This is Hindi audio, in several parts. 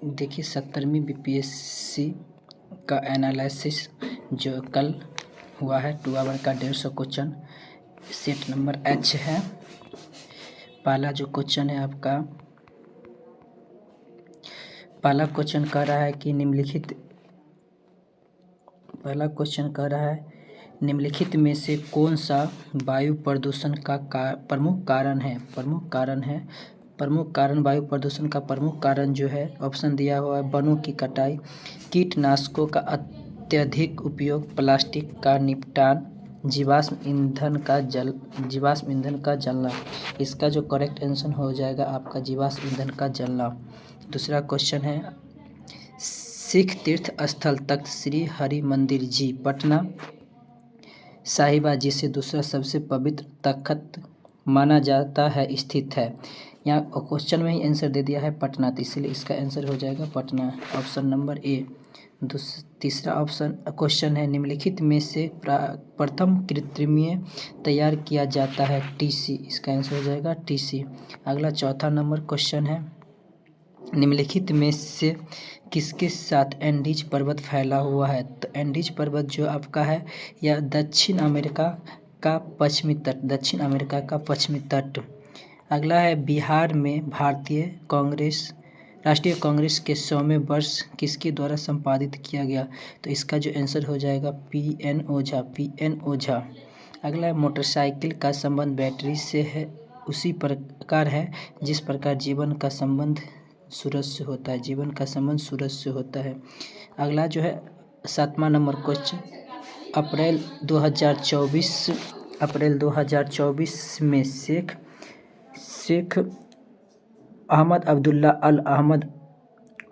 देखिए 70वीं बीपीएससी का एनालिसिस जो कल हुआ है 2 आवर का 150 क्वेश्चन सेट नंबर H है। पहला जो क्वेश्चन है आपका, पहला क्वेश्चन कह रहा है कि निम्नलिखित में से कौन सा वायु प्रदूषण का प्रमुख कारण वायु प्रदूषण का प्रमुख कारण जो है ऑप्शन दिया हुआ है वनों की कटाई, कीटनाशकों का अत्यधिक उपयोग, प्लास्टिक का निपटान, जीवाश्म ईंधन का जलना। इसका जो करेक्ट आंसर हो जाएगा आपका जीवाश्म ईंधन का जलना। दूसरा क्वेश्चन है सिख तीर्थ स्थल तख्त श्री हरि मंदिर जी पटना साहिबा जिसे दूसरा सबसे पवित्र तख्त माना जाता है स्थित है। यहाँ क्वेश्चन में ही आंसर दे दिया है पटना, तो इसलिए इसका आंसर हो जाएगा पटना, ऑप्शन नंबर ए। तीसरा ऑप्शन क्वेश्चन है निम्नलिखित में से प्रथम कृत्रिमीय तैयार किया जाता है टीसी, इसका आंसर हो जाएगा टीसी। अगला चौथा नंबर क्वेश्चन है निम्नलिखित में से किसके साथ एंडीज पर्वत फैला हुआ है, तो एंडीज पर्वत जो आपका है यह दक्षिण अमेरिका का पश्चिमी तट। अगला है बिहार में राष्ट्रीय कांग्रेस के 100वें वर्ष किसके द्वारा संपादित किया गया, तो इसका जो आंसर हो जाएगा पीएन ओझा। अगला है मोटरसाइकिल का संबंध बैटरी से है उसी प्रकार है जिस प्रकार जीवन का संबंध सूरज से होता है। अगला जो है 7वां नंबर क्वेश्चन, अप्रैल 2024 में शेख अहमद अब्दुल्ला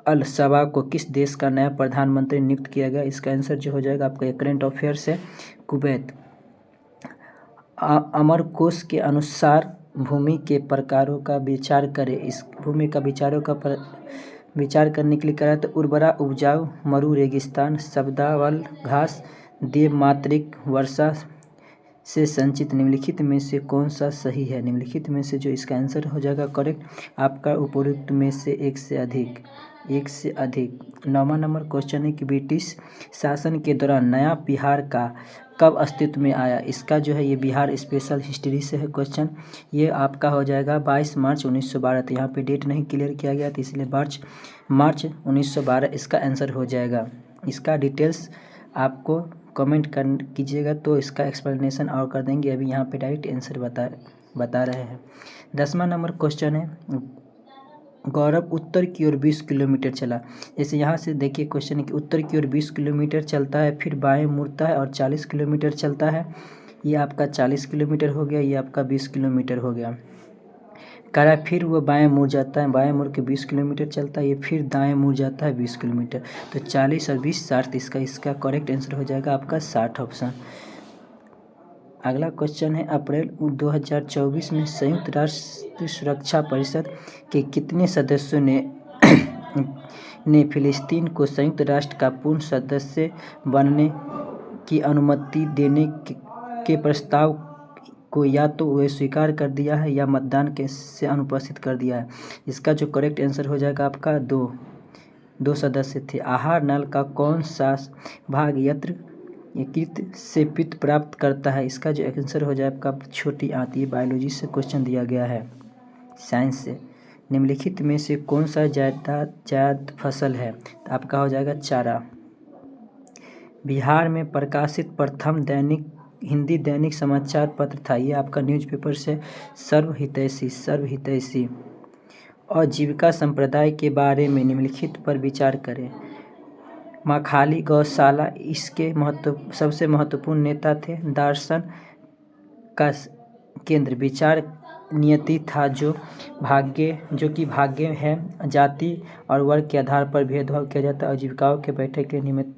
अल सबा को किस देश का नया प्रधानमंत्री नियुक्त किया गया, इसका आंसर जो हो जाएगा आपका करंट अफेयर्स है कुवैत। अमरकोश के अनुसार भूमि के प्रकारों का विचार करें, इस भूमि का विचार करने के लिए करा तो उर्वरा उपजाऊ, मरु रेगिस्तान, शब्दावल घास, देवमात्रिक वर्षा से संचित। निम्नलिखित में से कौन सा सही है, निम्नलिखित में से जो इसका आंसर हो जाएगा करेक्ट आपका उपरोक्त में से एक से अधिक। 9वां नंबर क्वेश्चन है कि ब्रिटिश शासन के दौरान नया बिहार का कब अस्तित्व में आया, इसका जो है ये बिहार स्पेशल हिस्ट्री से है क्वेश्चन। ये आपका हो जाएगा 22 मार्च 1912, तो यहाँ पे डेट नहीं क्लियर किया गया तो इसलिए मार्च 1912 इसका आंसर हो जाएगा। इसका डिटेल्स आपको कमेंट कीजिएगा तो इसका एक्सप्लेनेशन और कर देंगे, अभी यहाँ पे डायरेक्ट आंसर बता रहे हैं। 10वां नंबर क्वेश्चन है गौरव उत्तर की ओर 20 किलोमीटर चला। जैसे यहाँ से देखिए क्वेश्चन है कि उत्तर की ओर 20 किलोमीटर चलता है, फिर बाएं मुड़ता है और 40 किलोमीटर चलता है। ये आपका 40 किलोमीटर हो गया, ये आपका 20 किलोमीटर हो गया। कह रहा है फिर वो बाएं मुड़ जाता है, बाएं मुड़ के 20 किलोमीटर चलता है, ये फिर दाएं मुड़ जाता है 20 किलोमीटर। तो 40 और 20 60, इसका करेक्ट आंसर हो जाएगा आपका 60 ऑप्शन। अगला क्वेश्चन है अप्रैल 2024 में संयुक्त राष्ट्र सुरक्षा परिषद के कितने सदस्यों ने फिलिस्तीन को संयुक्त राष्ट्र का पूर्ण सदस्य बनने की अनुमति देने के प्रस्ताव को या तो वे स्वीकार कर दिया है या मतदान से अनुपस्थित कर दिया है। इसका जो करेक्ट आंसर हो जाएगा आपका दो सदस्य थे। आहार नल का कौन सा भाग यकृत से पित्त प्राप्त करता है, इसका जो आंसर हो जाए आपका छोटी आंत। ये बायोलॉजी से क्वेश्चन दिया गया है साइंस से। निम्नलिखित में से कौन सा जायद फसल है, तो आपका हो जाएगा चारा। बिहार में प्रकाशित प्रथम हिंदी दैनिक समाचार पत्र था, ये आपका न्यूज़पेपर से सर्वहितैषी। आजीविका संप्रदाय के बारे में निम्नलिखित पर विचार करें। माखाली गौशाला इसके सबसे महत्वपूर्ण नेता थे। दर्शन का केंद्र विचार नियति था जो कि भाग्य है। जाति और वर्ग के आधार पर भेदभाव किया जाता है। आजीविकाओं के बैठक के नियमित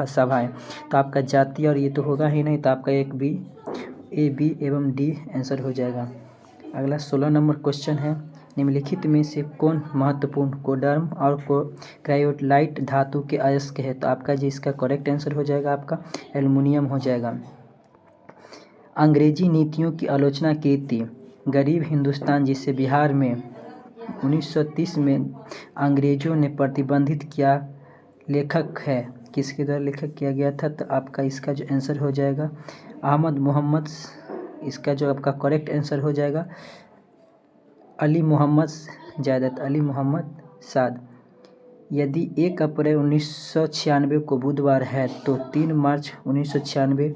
सभाएं, तो आपका जाति और ये तो होगा ही नहीं, तो आपका एक ए बी एवं डी आंसर हो जाएगा। अगला 16 नंबर क्वेश्चन है निम्नलिखित में से कौन महत्वपूर्ण कोडर्म और क्रायोलाइट धातु के अयस्क है, तो आपका जो इसका करेक्ट आंसर हो जाएगा आपका एल्युमिनियम हो जाएगा। अंग्रेजी नीतियों की आलोचना की थी गरीब हिंदुस्तान जिसे बिहार में 1930 में अंग्रेजों ने प्रतिबंधित किया लेखक है, किसके द्वारा लेखक किया गया था? तो आपका इसका जो आंसर हो जाएगा अहमद मोहम्मद। इसका जो आपका करेक्ट आंसर हो जाएगा अली मोहम्मद ज़्यादत, अली मोहम्मद साद। यदि 1 अप्रैल 1996 को बुधवार है तो 3 मार्च 1996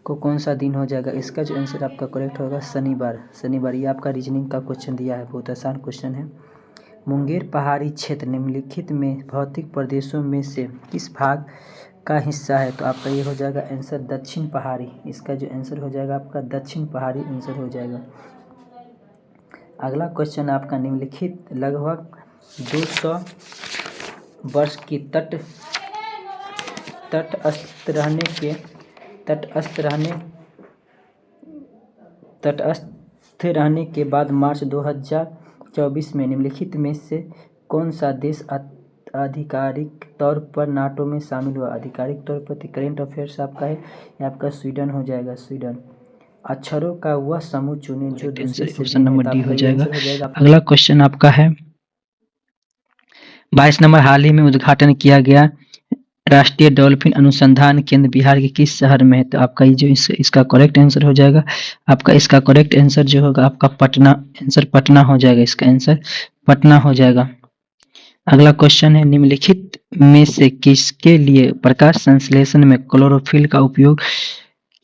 को कौन सा दिन हो जाएगा? इसका जो आंसर आपका करेक्ट होगा शनिवार। शनिवार, ये आपका रीजनिंग का क्वेश्चन दिया है, बहुत आसान क्वेश्चन है। मुंगेर पहाड़ी क्षेत्र निम्नलिखित में भौतिक प्रदेशों में से किस भाग का हिस्सा है? तो आपका ये हो जाएगा आंसर दक्षिण पहाड़ी। इसका जो आंसर हो जाएगा आपका दक्षिण पहाड़ी आंसर हो जाएगा। अगला क्वेश्चन आपका निम्नलिखित लगभग 200 वर्ष की तटस्थ रहने के बाद मार्च 2024 में निम्नलिखित में से कौन सा देश आधिकारिक तौर पर नाटो में शामिल हुआ? आधिकारिक तौर पर करेंट अफेयर्स आपका है, ये आपका स्वीडन हो जाएगा, स्वीडन। अक्षरों का वह समूह चुने जो ऑप्शन नंबर डी हो जाएगा। अगला क्वेश्चन आपका है 22 नंबर, हाल ही में उद्घाटन किया गया राष्ट्रीय डॉल्फिन अनुसंधान केंद्र बिहार के किस शहर में है? तो आपका ये जो इसका करेक्ट आंसर हो जाएगा आपका इसका करेक्ट आंसर जो होगा आपका पटना, आंसर पटना हो जाएगा, इसका आंसर पटना हो जाएगा। अगला क्वेश्चन है निम्नलिखित में से किसके लिए प्रकाश संश्लेषण में क्लोरोफिल का उपयोग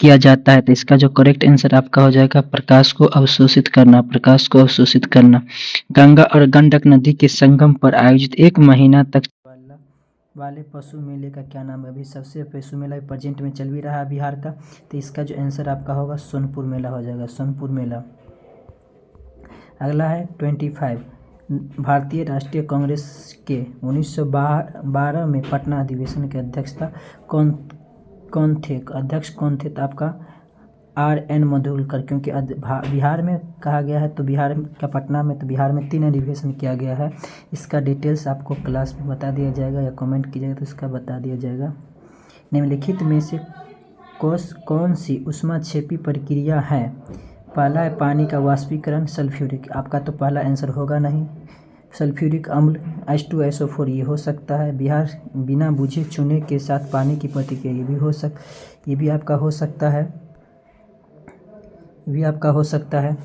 किया जाता है? तो इसका जो करेक्ट आंसर आपका हो जाएगा प्रकाश को अवशोषित करना, प्रकाश को अवशोषित करना। गंगा और गंडक नदी के संगम पर आयोजित 1 महीना तक वाले पशु मेले का क्या नाम है? अभी सबसे पशु मेला प्रेजेंट में चल भी रहा है बिहार का, तो इसका जो आंसर आपका होगा सोनपुर मेला हो जाएगा, सोनपुर मेला। अगला है 25, भारतीय राष्ट्रीय कांग्रेस के 1912 में पटना अधिवेशन के अध्यक्षता कौन थे? अध्यक्ष कौन थे? तो आपका R.N. मधुलकर, क्योंकि बिहार में कहा गया है तो बिहार का पटना में, तो बिहार में 3 अधिवेशन किया गया है। इसका डिटेल्स आपको क्लास में बता दिया जाएगा या कमेंट कीजिएगा तो इसका बता दिया जाएगा। निम्नलिखित में से कौन सी ऊष्माक्षेपी प्रक्रिया है? पहला है पानी का वाष्पीकरण, सल्फ्यूरिक, आपका तो पहला आंसर होगा नहीं। सल्फ्यूरिक अम्ल H2SO4 ये हो सकता है। बिना बुझे चूने के साथ पानी की प्रतिक्रिया ये भी आपका हो सकता है।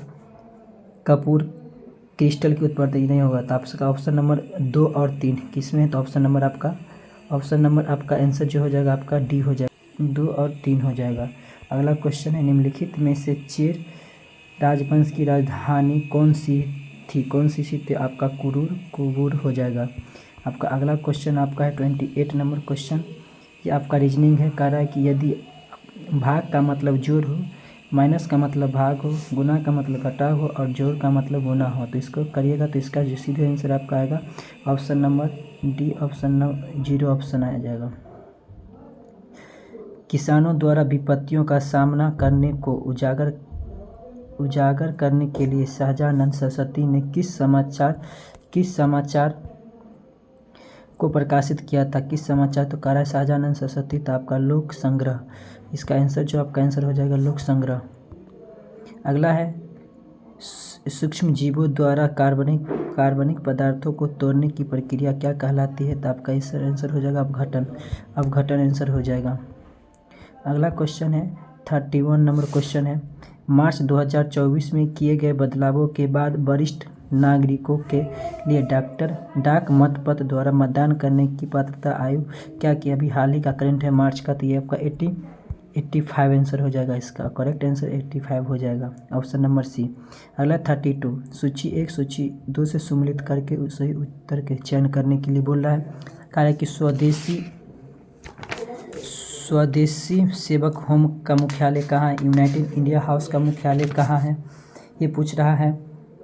कपूर क्रिस्टल की उत्पत्ति नहीं होगा, तो आपका ऑप्शन नंबर 2 और 3 किसमें है? तो ऑप्शन नंबर आपका आंसर जो हो जाएगा आपका डी हो जाएगा, 2 और 3 हो जाएगा। अगला क्वेश्चन है निम्नलिखित में से चेर राजवंश की राजधानी कौन सी थी? आपका कुरूर हो जाएगा। आपका अगला क्वेश्चन आपका है 28 नंबर क्वेश्चन, ये आपका रीजनिंग है। कह रहा है कि यदि भाग का मतलब जोड़ हो, माइनस का मतलब भाग हो, गुना का मतलब घटाव हो और जोड़ का मतलब गुना हो, तो इसको करिएगा तो इसका जो सीधे आंसर आपका आएगा option number D, option number 0 option आ जाएगा। किसानों द्वारा विपत्तियों का सामना करने को उजागर करने के लिए शाहजानंद सरस्वती ने किस समाचार को प्रकाशित किया था? किस समाचार? तो कह रहा है शाहजानंद सरस्वती, तो आपका लोक संग्रह, इसका आंसर जो आपका आंसर हो जाएगा लोक संग्रह। अगला है सूक्ष्म जीवों द्वारा कार्बनिक पदार्थों को तोड़ने की प्रक्रिया क्या कहलाती है? तो आपका इस आंसर हो जाएगा अपघटन आंसर हो जाएगा। अगला क्वेश्चन है 31 नंबर क्वेश्चन है, मार्च 2024 में किए गए बदलावों के बाद वरिष्ठ नागरिकों के लिए डाक मतपत्र द्वारा मतदान करने की पात्रता आयु क्या की? अभी हाल ही का करंट है मार्च का, तो ये आपका 85 आंसर हो जाएगा। इसका करेक्ट आंसर 85 हो जाएगा, ऑप्शन नंबर सी। अगला 32, सूची 1 सूची 2 से सम्मिलित करके सही उत्तर के चयन करने के लिए बोल रहा है। कहा है कि स्वदेशी सेवक होम का मुख्यालय कहाँ है? यूनाइटेड इंडिया हाउस का मुख्यालय कहाँ है? ये पूछ रहा है।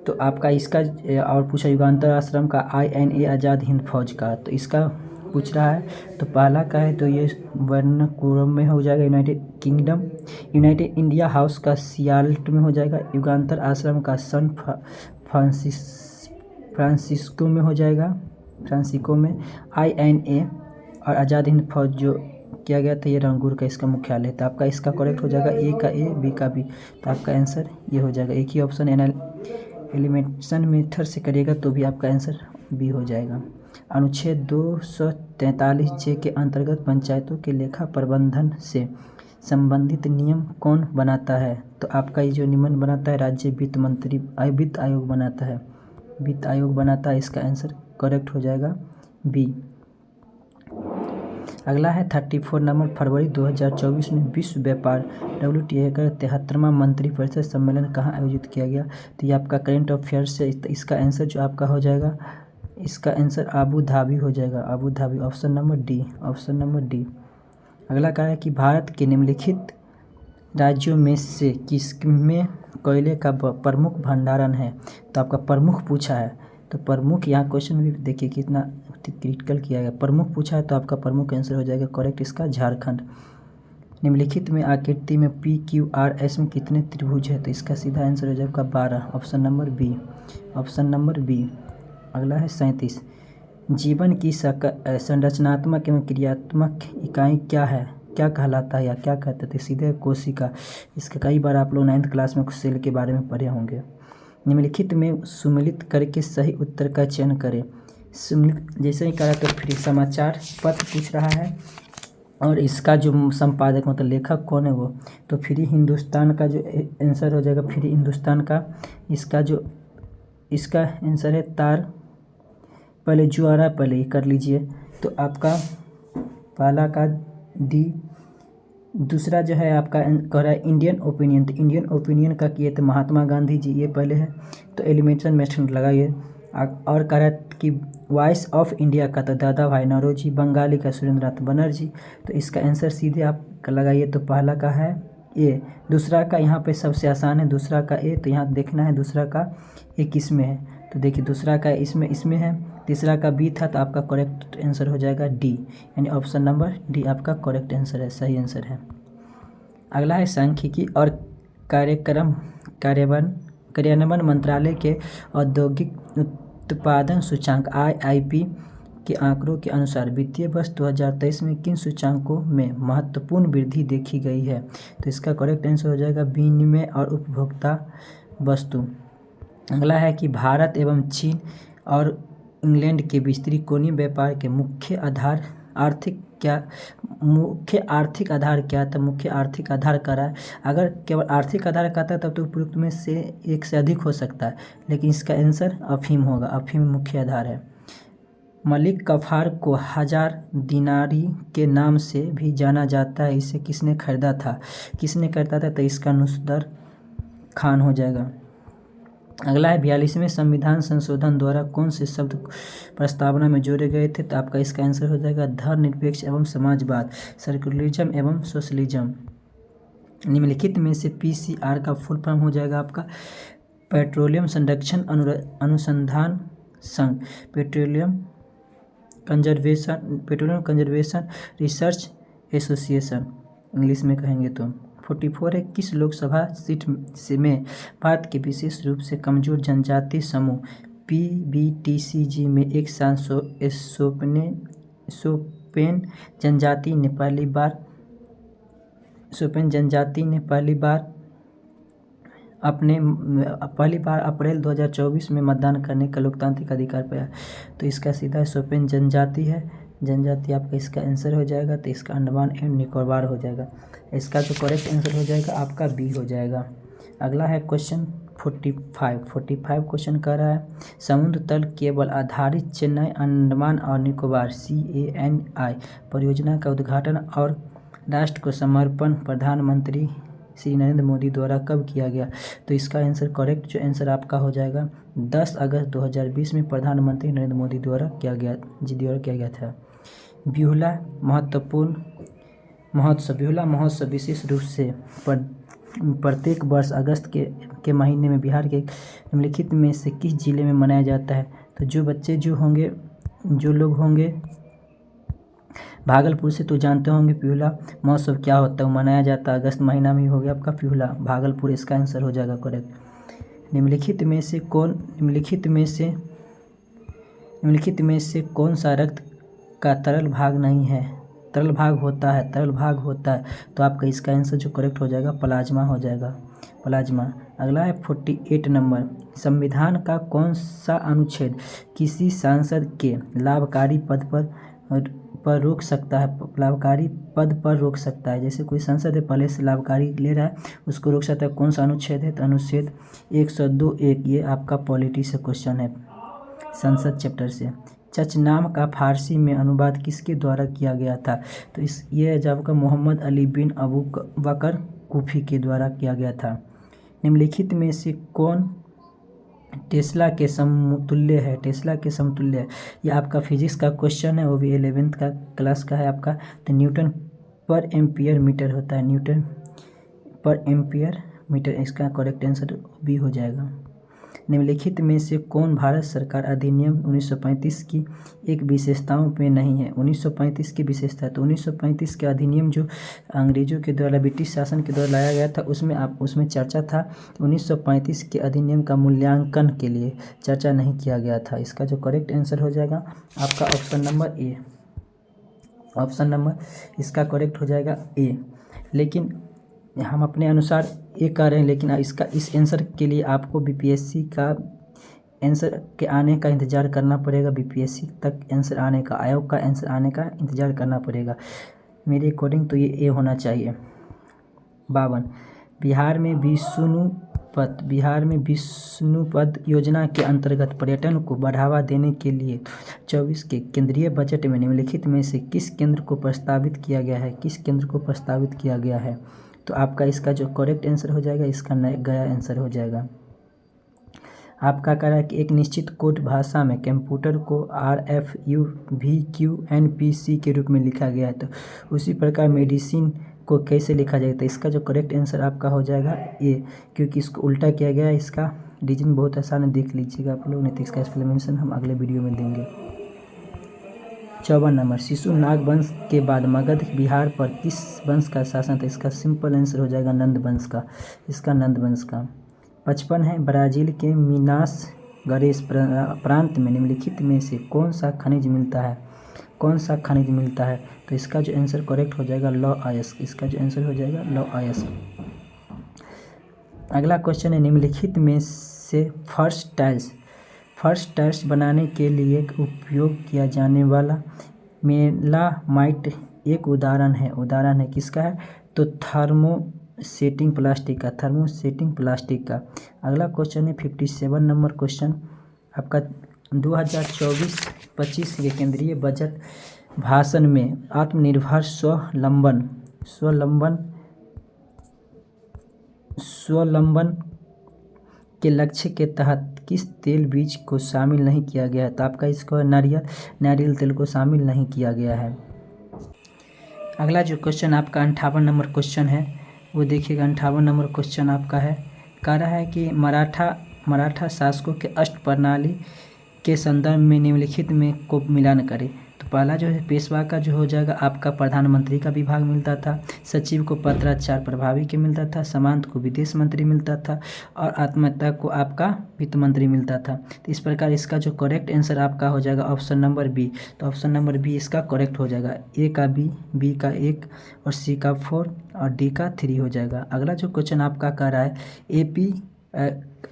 तो आपका इसका और पूछा युगांतर आश्रम का, INA आज़ाद हिंद फौज का, तो इसका पूछ रहा है। तो पहला का है तो ये वर्नाकुलम में हो जाएगा, United kingdom. United India house का सियाल्ट में हो जाएगा। युगांतर आश्रम का सन फ्रांसिस्को में हो जाएगा, फ्रांसिस्को में। INA और आज़ाद हिंद फौज जो किया गया था ये रंगूर का इसका मुख्यालय, तो आपका इसका करेक्ट हो जाएगा ए का ए, बी का बी, तो आपका आंसर ये हो जाएगा। एक ही ऑप्शन एलिमिनेशन मेथड से करिएगा तो भी आपका आंसर बी हो जाएगा। अनुच्छेद 243 जे के अंतर्गत पंचायतों के लेखा प्रबंधन से संबंधित नियम कौन बनाता है? तो आपका ये जो नियम बनाता है राज्य वित्त आयोग बनाता है। वित्त आयोग बनाता है, इसका आंसर करेक्ट हो जाएगा बी। अगला है 34 नंबर, फरवरी 2024 में विश्व व्यापार WTO का 73वां मंत्री परिषद सम्मेलन कहाँ आयोजित किया गया? तो ये आपका करेंट अफेयर्स से इसका आंसर जो आपका हो जाएगा, इसका आंसर आबू धाबी हो जाएगा, Abu Dhabi, option number D, option number D. अगला कहा है कि भारत के निम्नलिखित राज्यों में से किसमें कोयले का प्रमुख भंडारण है? तो आपका प्रमुख पूछा है, तो प्रमुख यहाँ क्वेश्चन भी देखिए कितना क्रिटिकल किया गया। प्रमुख पूछा है तो आपका प्रमुख आंसर हो जाएगा करेक्ट इसका झारखंड। निम्नलिखित में आकृति में PQRS में कितने त्रिभुज है? तो इसका सीधा आंसर हो जाएगा 12, option number B, option number B. अगला है 37, जीवन की संरचनात्मक एवं क्रियात्मक इकाई क्या है, क्या कहलाता है या क्या कहते थे? सीधे कोशिका। इसका कई बार आप लोग 9th क्लास में सेल के बारे में पढ़े होंगे। निम्नलिखित में सुमेलित करके सही उत्तर का चयन करें। जैसे ही करा तो फिर समाचार पत्र पूछ रहा है और इसका जो संपादक मतलब लेखक कौन है वो, तो फ्री हिंदुस्तान का जो आंसर हो जाएगा फ्री हिंदुस्तान का। इसका आंसर है तार, पहले जो आ रहा है पहले ये कर लीजिए, तो आपका पहला का डी। दूसरा जो है आपका कह रहा है इंडियन ओपिनियन, तो इंडियन ओपिनियन का किए तो महात्मा गांधी जी, ये पहले है, तो एलिमिनेशन मेथड लगाइए। और कह रहा है कि वॉइस ऑफ इंडिया का तो दादा भाई नौरोजी, बंगाली का सुरेंद्रनाथ बनर्जी, तो इसका आंसर सीधे आप लगाइए, तो पहला का है ए। दूसरा का यहाँ पे सबसे आसान है, दूसरा का ए, तो यहाँ देखना है दूसरा का ए किस में है, तो देखिए दूसरा का इसमें है। तीसरा का बी था, तो आपका करेक्ट आंसर हो जाएगा डी, यानी ऑप्शन नंबर डी आपका करेक्ट आंसर है, सही आंसर है। अगला है सांख्यिकी और कार्यान्वयन मंत्रालय के औद्योगिक उत्पादन सूचांक IIP के आंकड़ों के अनुसार वित्तीय वर्ष 2023 में किन सूचांकों में महत्वपूर्ण वृद्धि देखी गई है? तो इसका करेक्ट आंसर हो जाएगा विनिमय और उपभोक्ता वस्तु। अगला है कि भारत एवं चीन और इंग्लैंड के बीच त्रिकोणीय व्यापार के मुख्य आर्थिक आधार क्या था? मुख्य आर्थिक आधार कह रहा है, अगर केवल आर्थिक आधार कहता है तब तो उपयुक्त में से एक से अधिक हो सकता है, लेकिन इसका आंसर अफीम होगा, अफीम मुख्य आधार है। मलिक कफार को 1000 दिनारी के नाम से भी जाना जाता है, इसे किसने खरीदा था? किसने खरीदा था? तो इसका नुसरत खान हो जाएगा। अगला है 42वें संविधान संशोधन द्वारा कौन से शब्द प्रस्तावना में जोड़े गए थे? तो आपका इसका आंसर हो जाएगा धर्मनिरपेक्ष एवं समाजवाद, सेक्युलरिज्म एवं सोशलिज्म। निम्नलिखित में से PCR का फुल फॉर्म हो जाएगा आपका पेट्रोलियम संरक्षण अनुसंधान संघ, petroleum conservation research association English में कहेंगे तो। 44 है, किस लोकसभा सीट में भारत के विशेष रूप से कमजोर जनजाति समूह PBTCG में एक सांसद सोपेन जनजाति ने पहली बार अप्रैल 2024 में मतदान करने का लोकतांत्रिक अधिकार पाया? तो इसका सीधा सोपेन जनजाति है, जनजाति आपका इसका आंसर हो जाएगा, तो इसका अंडमान एंड निकोबार हो जाएगा। इसका जो करेक्ट आंसर हो जाएगा आपका बी हो जाएगा। अगला है क्वेश्चन 45 क्वेश्चन कर रहा है समुद्र तल केबल आधारित चेन्नई अंडमान और निकोबार CANI परियोजना का उद्घाटन और राष्ट्र को समर्पण प्रधानमंत्री श्री नरेंद्र मोदी द्वारा कब किया गया? तो इसका आंसर करेक्ट जो आंसर आपका हो जाएगा 10 अगस्त 2020 में प्रधानमंत्री नरेंद्र मोदी द्वारा किया गया था। बिहुला महोत्सव विशेष रूप से प्रत्येक वर्ष अगस्त के महीने में बिहार के निम्नलिखित में से किस जिले में मनाया जाता है? तो जो लोग होंगे भागलपुर से तो जानते होंगे पिहुला महोत्सव क्या होता है, मनाया जाता है अगस्त महीना में ही हो गया आपका पिहुला, भागलपुर इसका आंसर हो जाएगा करेक्ट। निम्नलिखित में से कौन सा रक्त का तरल भाग नहीं है? तरल भाग होता है, तो आपका इसका आंसर जो करेक्ट हो जाएगा प्लाज्मा हो जाएगा, प्लाज्मा। अगला है 48 नंबर, संविधान का कौन सा अनुच्छेद किसी सांसद के लाभकारी पद पर रोक सकता है, लाभकारी पद पर रोक सकता है। जैसे कोई सांसद है पहले से लाभकारी ले रहा है, उसको रोक सकता है। कौन सा अनुच्छेद है? तो अनुच्छेद 102(1)। ये आपका पॉलिटी से क्वेश्चन है, संसद चैप्टर से। चचनाम का फारसी में अनुवाद किसके द्वारा किया गया था? तो ये जब का मोहम्मद अली बिन अबू बकर कूफी के द्वारा किया गया था। निम्नलिखित में से कौन टेस्ला के समतुल्य है? टेस्ला के समतुल्य है, ये आपका फिजिक्स का क्वेश्चन है, वो भी 11th का क्लास का है आपका। तो न्यूटन पर एम्पियर मीटर होता है, न्यूटन पर एम्पियर मीटर, इसका करेक्ट आंसर भी हो जाएगा। निम्नलिखित में से कौन भारत सरकार अधिनियम 1935 की एक विशेषताओं में नहीं है? 1935 की विशेषता, तो 1935 के अधिनियम जो अंग्रेजों के द्वारा, ब्रिटिश शासन के द्वारा लाया गया था, उसमें चर्चा था। 1935 के अधिनियम का मूल्यांकन के लिए चर्चा नहीं किया गया था। इसका जो करेक्ट आंसर हो जाएगा आपका option number A. Option number इसका करेक्ट हो जाएगा ए। लेकिन हम अपने अनुसार ये कह रहे हैं, लेकिन इस आंसर के लिए आपको बीपीएससी का आंसर के आने का इंतज़ार करना पड़ेगा। बीपीएससी तक आंसर आने का, आयोग का आंसर आने का इंतज़ार करना पड़ेगा। मेरे अकॉर्डिंग तो ये ए होना चाहिए। 52, बिहार में विष्णुपद योजना के अंतर्गत पर्यटन को बढ़ावा देने के लिए 24 के केंद्रीय बजट में निम्नलिखित में से किस केंद्र को प्रस्तावित किया गया है? किस केंद्र को प्रस्तावित किया गया है? तो आपका इसका जो करेक्ट आंसर हो जाएगा, इसका गया आंसर हो जाएगा। आपका कह रहा है कि एक निश्चित कोड भाषा में कंप्यूटर को RFUVQNPC के रूप में लिखा गया है, तो उसी प्रकार मेडिसिन को कैसे लिखा जाएगा? तो इसका जो करेक्ट आंसर आपका हो जाएगा ए, क्योंकि इसको उल्टा किया गया है। इसका रीजन बहुत आसान है, देख लीजिएगा आप लोग, नहीं तो इसका एक्सप्लेनेशन हम अगले वीडियो में देंगे। 54 नंबर, शिशुनाग वंश के बाद मगध बिहार पर किस वंश का शासन था? इसका सिंपल आंसर हो जाएगा नंद वंश का, इसका नंद वंश का। 55 है, ब्राज़ील के मिनास गेरास प्रांत में निम्नलिखित में से कौन सा खनिज मिलता है? कौन सा खनिज मिलता है? तो इसका जो आंसर करेक्ट हो जाएगा लौ अयस्क, इसका जो आंसर हो जाएगा लौ अयस्क। अगला क्वेश्चन है, निम्नलिखित में से फर्स्ट टाइल्स बनाने के लिए उपयोग किया जाने वाला मेलामाइट एक उदाहरण है किसका है? तो थर्मोसेटिंग प्लास्टिक का। अगला क्वेश्चन है 57 नंबर क्वेश्चन आपका 2024-25 के केंद्रीय बजट भाषण में आत्मनिर्भर स्वावलंबन के लक्ष्य के तहत किस तेल बीज को शामिल नहीं किया गया है? तो आपका इसको नारियल तेल को शामिल नहीं किया गया है। अगला जो क्वेश्चन आपका 58 नंबर क्वेश्चन है, वो देखिएगा। 58 नंबर क्वेश्चन आपका है, कह रहा है कि मराठा शासकों के अष्ट प्रणाली के संदर्भ में निम्नलिखित में को मिलान करें। तो पहला जो है पेशवा का जो हो जाएगा आपका प्रधानमंत्री का विभाग मिलता था, सचिव को पत्राचार प्रभावी के मिलता था, सामंत को विदेश मंत्री मिलता था, और आत्महत्या को आपका वित्त मंत्री मिलता था। तो इस प्रकार इसका जो करेक्ट आंसर आपका हो जाएगा ऑप्शन नंबर बी। तो ऑप्शन नंबर बी इसका करेक्ट हो जाएगा। ए का बी का 1 और सी का 4 और डी का 3 हो जाएगा। अगला जो क्वेश्चन आपका कह रहा है AP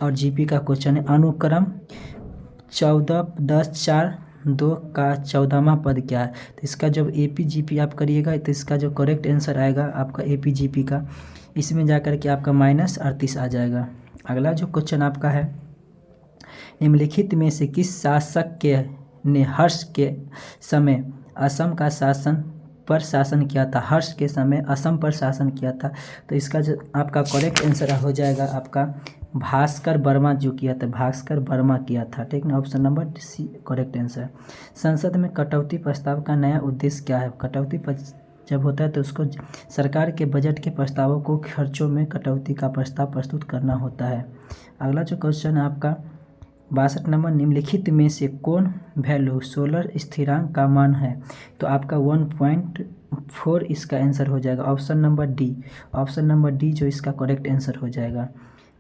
और GP का क्वेश्चन है, अनुक्रम 14, 10, 4, 2 का 14वां पद क्या है? तो इसका जब AP-GP आप करिएगा तो इसका जो करेक्ट आंसर आएगा आपका AP-GP का, इसमें जाकर के आपका -38 आ जाएगा। अगला जो क्वेश्चन आपका है, निम्नलिखित में से किस शासक ने हर्ष के समय असम का शासन किया था? हर्ष के समय असम पर शासन किया था। तो इसका जो आपका करेक्ट आंसर हो जाएगा आपका भास्कर वर्मा जो किया था, भास्कर वर्मा किया था, ठीक ना। Option number C correct answer. संसद में कटौती प्रस्ताव का नया उद्देश्य क्या है? कटौती जब होता है तो उसको सरकार के बजट के प्रस्तावों को खर्चों में कटौती का प्रस्ताव प्रस्तुत करना होता है। अगला जो क्वेश्चन है आपका 62 नंबर, निम्नलिखित में से कौन वैल्यू सोलर स्थिरांक का मान है? तो आपका 1.4 इसका आंसर हो जाएगा। Option number D, option number D जो इसका करेक्ट आंसर हो जाएगा।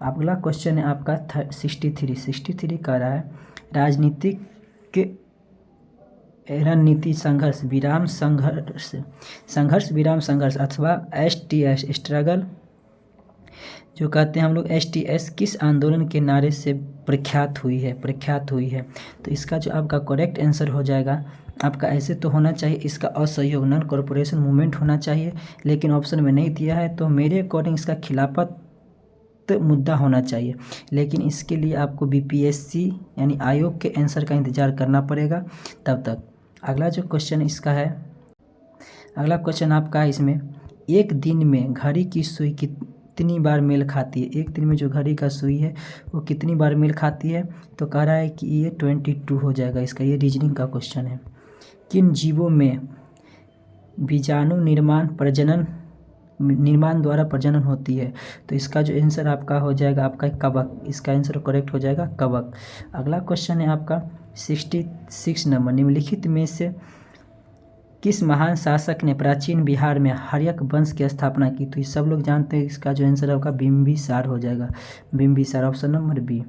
अगला क्वेश्चन है आपका 63 कह रहा है, राजनीतिक रणनीति संघर्ष विराम संघर्ष अथवा STS स्ट्रगल जो कहते हैं हम लोग STS किस आंदोलन के नारे से प्रख्यात हुई है। तो इसका जो आपका करेक्ट आंसर हो जाएगा आपका, ऐसे तो होना चाहिए इसका असहयोग नॉन कॉरपोरेशन मूवमेंट होना चाहिए, लेकिन ऑप्शन में नहीं दिया है, तो मेरे अकॉर्डिंग इसका खिलाफत मुद्दा होना चाहिए। लेकिन इसके लिए आपको BPSC यानी आयोग के आंसर का इंतज़ार करना पड़ेगा तब तक। अगला जो क्वेश्चन इसका है, अगला क्वेश्चन आपका है इसमें, एक दिन में घड़ी की सुई कितनी बार मेल खाती है। एक दिन में जो घड़ी का सुई है वो कितनी बार मेल खाती है, तो कह रहा है कि ये 22 हो जाएगा इसका। ये रीजनिंग का क्वेश्चन है। किन जीवों में बीजाणु निर्माण द्वारा प्रजनन होती है, तो इसका जो आंसर आपका हो जाएगा आपका कवक। इसका आंसर करेक्ट हो जाएगा कवक। अगला क्वेश्चन है आपका 66 नंबर, निम्नलिखित में से किस महान शासक ने प्राचीन बिहार में हर्यक वंश की स्थापना की। तो ये सब लोग जानते हैं, इसका जो आंसर होगा बिंबिसार हो जाएगा, बिंबिसार, ऑप्शन नंबर बी।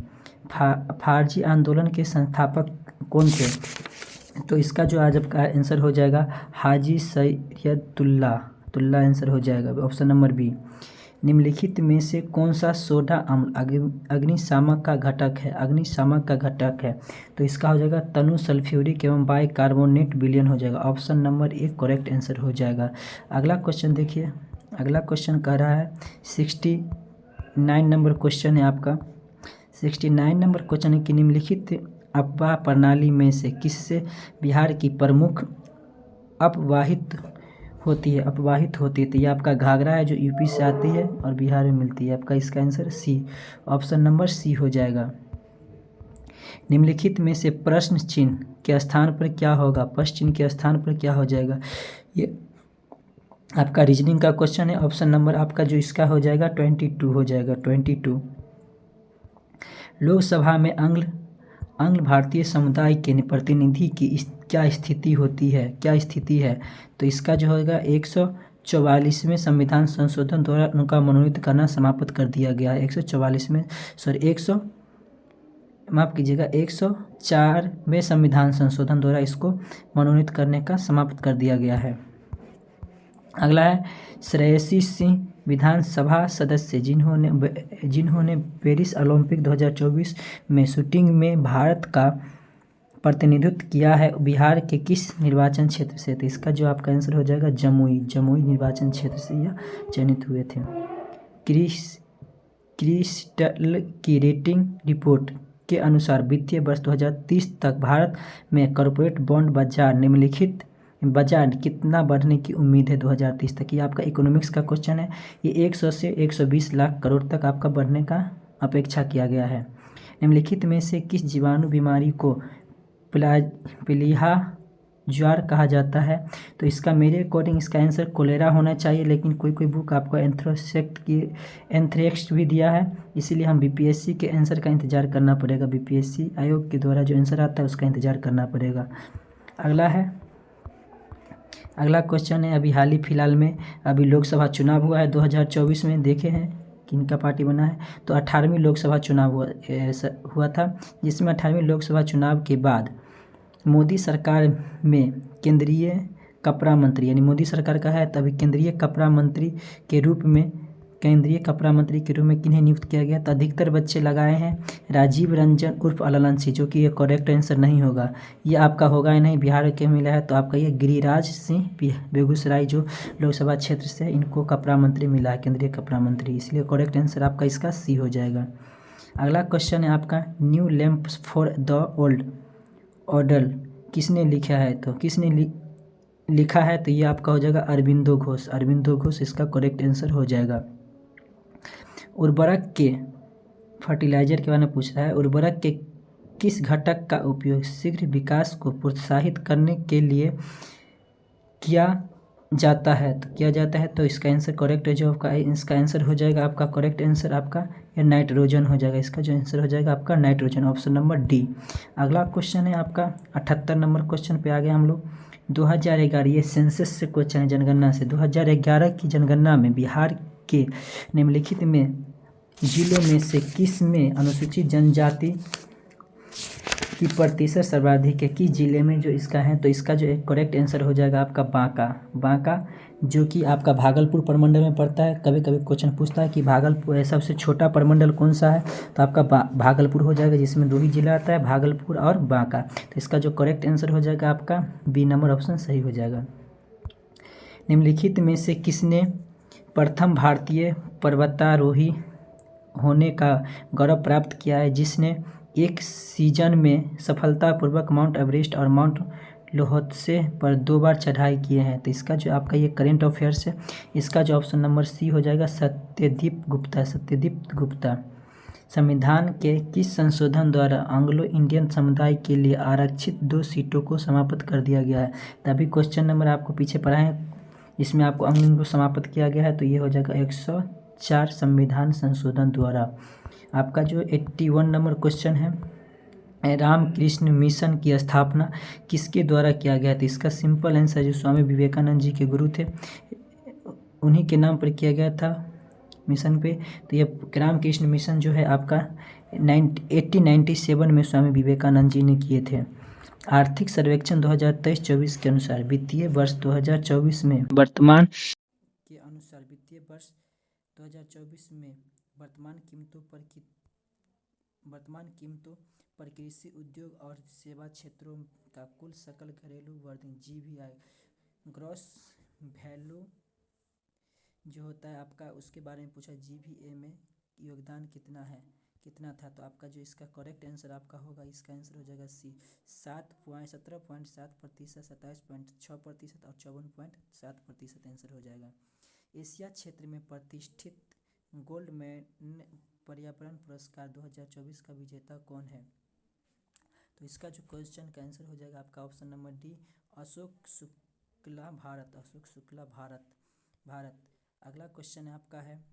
फारसी आंदोलन के संस्थापक कौन थे, तो इसका जो आज आपका आंसर हो जाएगा हाजी सैयदुल्ला आंसर हो जाएगा, ऑप्शन नंबर बी। निम्नलिखित में से कौन सा सोडा अम्ल अग्निशामक का घटक है, तो इसका हो जाएगा तनु सल्फ्यूरिक एवं बाइकार्बोनेट विलयन हो जाएगा, option number A correct answer हो जाएगा। अगला क्वेश्चन देखिए, अगला क्वेश्चन कह रहा है 69 नंबर क्वेश्चन है आपका। 69 नंबर क्वेश्चन है कि निम्नलिखित अफवाह प्रणाली में से किससे बिहार की प्रमुख अपवाहित होती है। तो ये आपका घाघरा है जो यूपी से आती है और बिहार में मिलती है। आपका इसका answer C, option number C हो जाएगा। निम्नलिखित में से प्रश्न चिन्ह के स्थान पर क्या होगा, प्रश्न चिन्ह के स्थान पर क्या हो जाएगा। ये आपका रीजनिंग का क्वेश्चन है, ऑप्शन नंबर आपका जो इसका हो जाएगा 22 हो जाएगा, 22। लोकसभा में आंग्ल भारतीय समुदाय के प्रतिनिधि की क्या स्थिति है, तो इसका जो होगा 144वें संविधान संशोधन द्वारा उनका मनोनीत करना समाप्त कर दिया गया है। 104वें संविधान संशोधन द्वारा इसको मनोनीत करने का समाप्त कर दिया गया है। अगला है श्रेयसी सिंह विधानसभा सदस्य जिन्होंने पेरिस ओलंपिक 2024 में शूटिंग में भारत का प्रतिनिधित्व किया है, बिहार के किस निर्वाचन क्षेत्र से, तो इसका जो आपका आंसर हो जाएगा जमुई निर्वाचन क्षेत्र से यह चयनित हुए थे। क्रिस्टल की रेटिंग रिपोर्ट के अनुसार वित्तीय वर्ष 2030 तक भारत में कॉर्पोरेट बॉन्ड बाजार निम्नलिखित बाजार कितना बढ़ने की उम्मीद है 2030 तक। ये आपका इकोनॉमिक्स का क्वेश्चन है। ये 100 से 120 लाख करोड़ तक आपका बढ़ने का अपेक्षा किया गया है। निम्नलिखित में से किस जीवाणु बीमारी को प्लीहा ज्वार कहा जाता है, तो इसका मेरे अकॉर्डिंग इसका आंसर कोलेरा होना चाहिए, लेकिन कोई बुक आपको एंथ्रेक्स भी दिया है, इसीलिए हम BPSC के आंसर का इंतज़ार करना पड़ेगा। BPSC आयोग के द्वारा जो आंसर आता है उसका इंतज़ार करना पड़ेगा। अगला क्वेश्चन है, अभी हाल ही फिलहाल में अभी लोकसभा चुनाव हुआ है 2024 में, देखे हैं किनका पार्टी बना है, तो 18वीं लोकसभा चुनाव हुआ था, जिसमें 18वीं लोकसभा चुनाव के बाद मोदी सरकार में केंद्रीय कपड़ा मंत्री यानी मोदी सरकार का है, तभी केंद्रीय कपड़ा मंत्री के रूप में किन्हें नियुक्त किया गया, तो अधिकतर बच्चे लगाए हैं राजीव रंजन उर्फ अललन सिंह, जो कि ये करेक्ट आंसर नहीं होगा, ये आपका होगा ही नहीं, बिहार के मिला है, तो आपका ये गिरिराज सिंह बेगूसराय जो लोकसभा क्षेत्र से इनको कपड़ा मंत्री मिला है, केंद्रीय कपड़ा मंत्री, इसलिए करेक्ट आंसर आपका इसका सी हो जाएगा। अगला क्वेश्चन है आपका new lamp for the old order किसने लिखा है, तो लिखा है तो ये आपका हो जाएगा अरबिंदो घोष इसका करेक्ट आंसर हो जाएगा। उर्वरक के फर्टिलाइजर के बारे में पूछ रहा है, उर्वरक के किस घटक का उपयोग शीघ्र विकास को प्रोत्साहित करने के लिए किया जाता है, तो इसका आंसर करेक्ट है जो आपका इसका आंसर हो जाएगा आपका करेक्ट आंसर आपका ये नाइट्रोजन हो जाएगा, इसका जो आंसर हो जाएगा आपका नाइट्रोजन, ऑप्शन नंबर डी। अगला क्वेश्चन है आपका 78 नंबर क्वेश्चन पे आ गए हम लोग। 2011 ये सेंसस से क्वेश्चन है, जनगणना से। 2011 की जनगणना में बिहार के निम्नलिखित में जिलों में से किस में अनुसूचित जनजाति कि प्रतिशत सर्वाधिक है किस जिले में, जो इसका है तो इसका जो एक करेक्ट आंसर हो जाएगा आपका बांका। बांका जो कि आपका भागलपुर प्रमंडल में पड़ता है। कभी कभी क्वेश्चन पूछता है कि भागलपुर सबसे छोटा प्रमंडल कौन सा है, तो आपका भागलपुर हो जाएगा, जिसमें 2 ही जिला आता है, भागलपुर और बांका। तो इसका जो करेक्ट आंसर हो जाएगा आपका बी नंबर ऑप्शन सही हो जाएगा। निम्नलिखित में से किसने प्रथम भारतीय पर्वतारोही होने का गौरव प्राप्त किया है, जिसने एक सीजन में सफलतापूर्वक माउंट एवरेस्ट और माउंट लोहत्से पर 2 बार चढ़ाई किए हैं? तो इसका जो आपका ये करेंट अफेयर्स है, इसका जो ऑप्शन नंबर सी हो जाएगा सत्यदीप गुप्ता। सत्यदीप गुप्ता। संविधान के किस संशोधन द्वारा एंग्लो इंडियन समुदाय के लिए आरक्षित 2 सीटों को समाप्त कर दिया गया है? तभी क्वेश्चन नंबर आपको पीछे पढ़ा है, इसमें आपको एंग्लो को समाप्त किया गया है, तो ये हो जाएगा 104 संविधान संशोधन द्वारा। आपका जो 81 नंबर क्वेश्चन है, रामकृष्ण मिशन की स्थापना किसके द्वारा किया गया? तो इसका सिंपल आंसर जो स्वामी विवेकानंद जी के गुरु थे, उन्हीं के नाम पर किया गया था मिशन पे। तो ये रामकृष्ण मिशन जो है आपका 1897 में स्वामी विवेकानंद जी ने किए थे। आर्थिक सर्वेक्षण 2023-24 के अनुसार वित्तीय वर्ष 2024 में वर्तमान के अनुसार वित्तीय वर्ष 2024 में वर्तमान कीमतों पर कृषि उद्योग और सेवा क्षेत्रों का कुल सकल घरेलू वर्धन GVI ग्रॉस वैल्यू जो होता है आपका, उसके बारे में पूछा। GVA में योगदान कितना था? तो आपका जो इसका करेक्ट आंसर आपका होगा, इसका आंसर हो जाएगा सी 17.7%, 27.6% और 54.7% आंसर हो जाएगा। एशिया क्षेत्र में प्रतिष्ठित गोल्डमैन पर्यावरण पुरस्कार 2024 का विजेता कौन है? तो इसका जो क्वेश्चन का आंसर हो जाएगा आपका option number D Ashok Shukla Bharat. Ashok Shukla Bharat. अगला क्वेश्चन आपका है,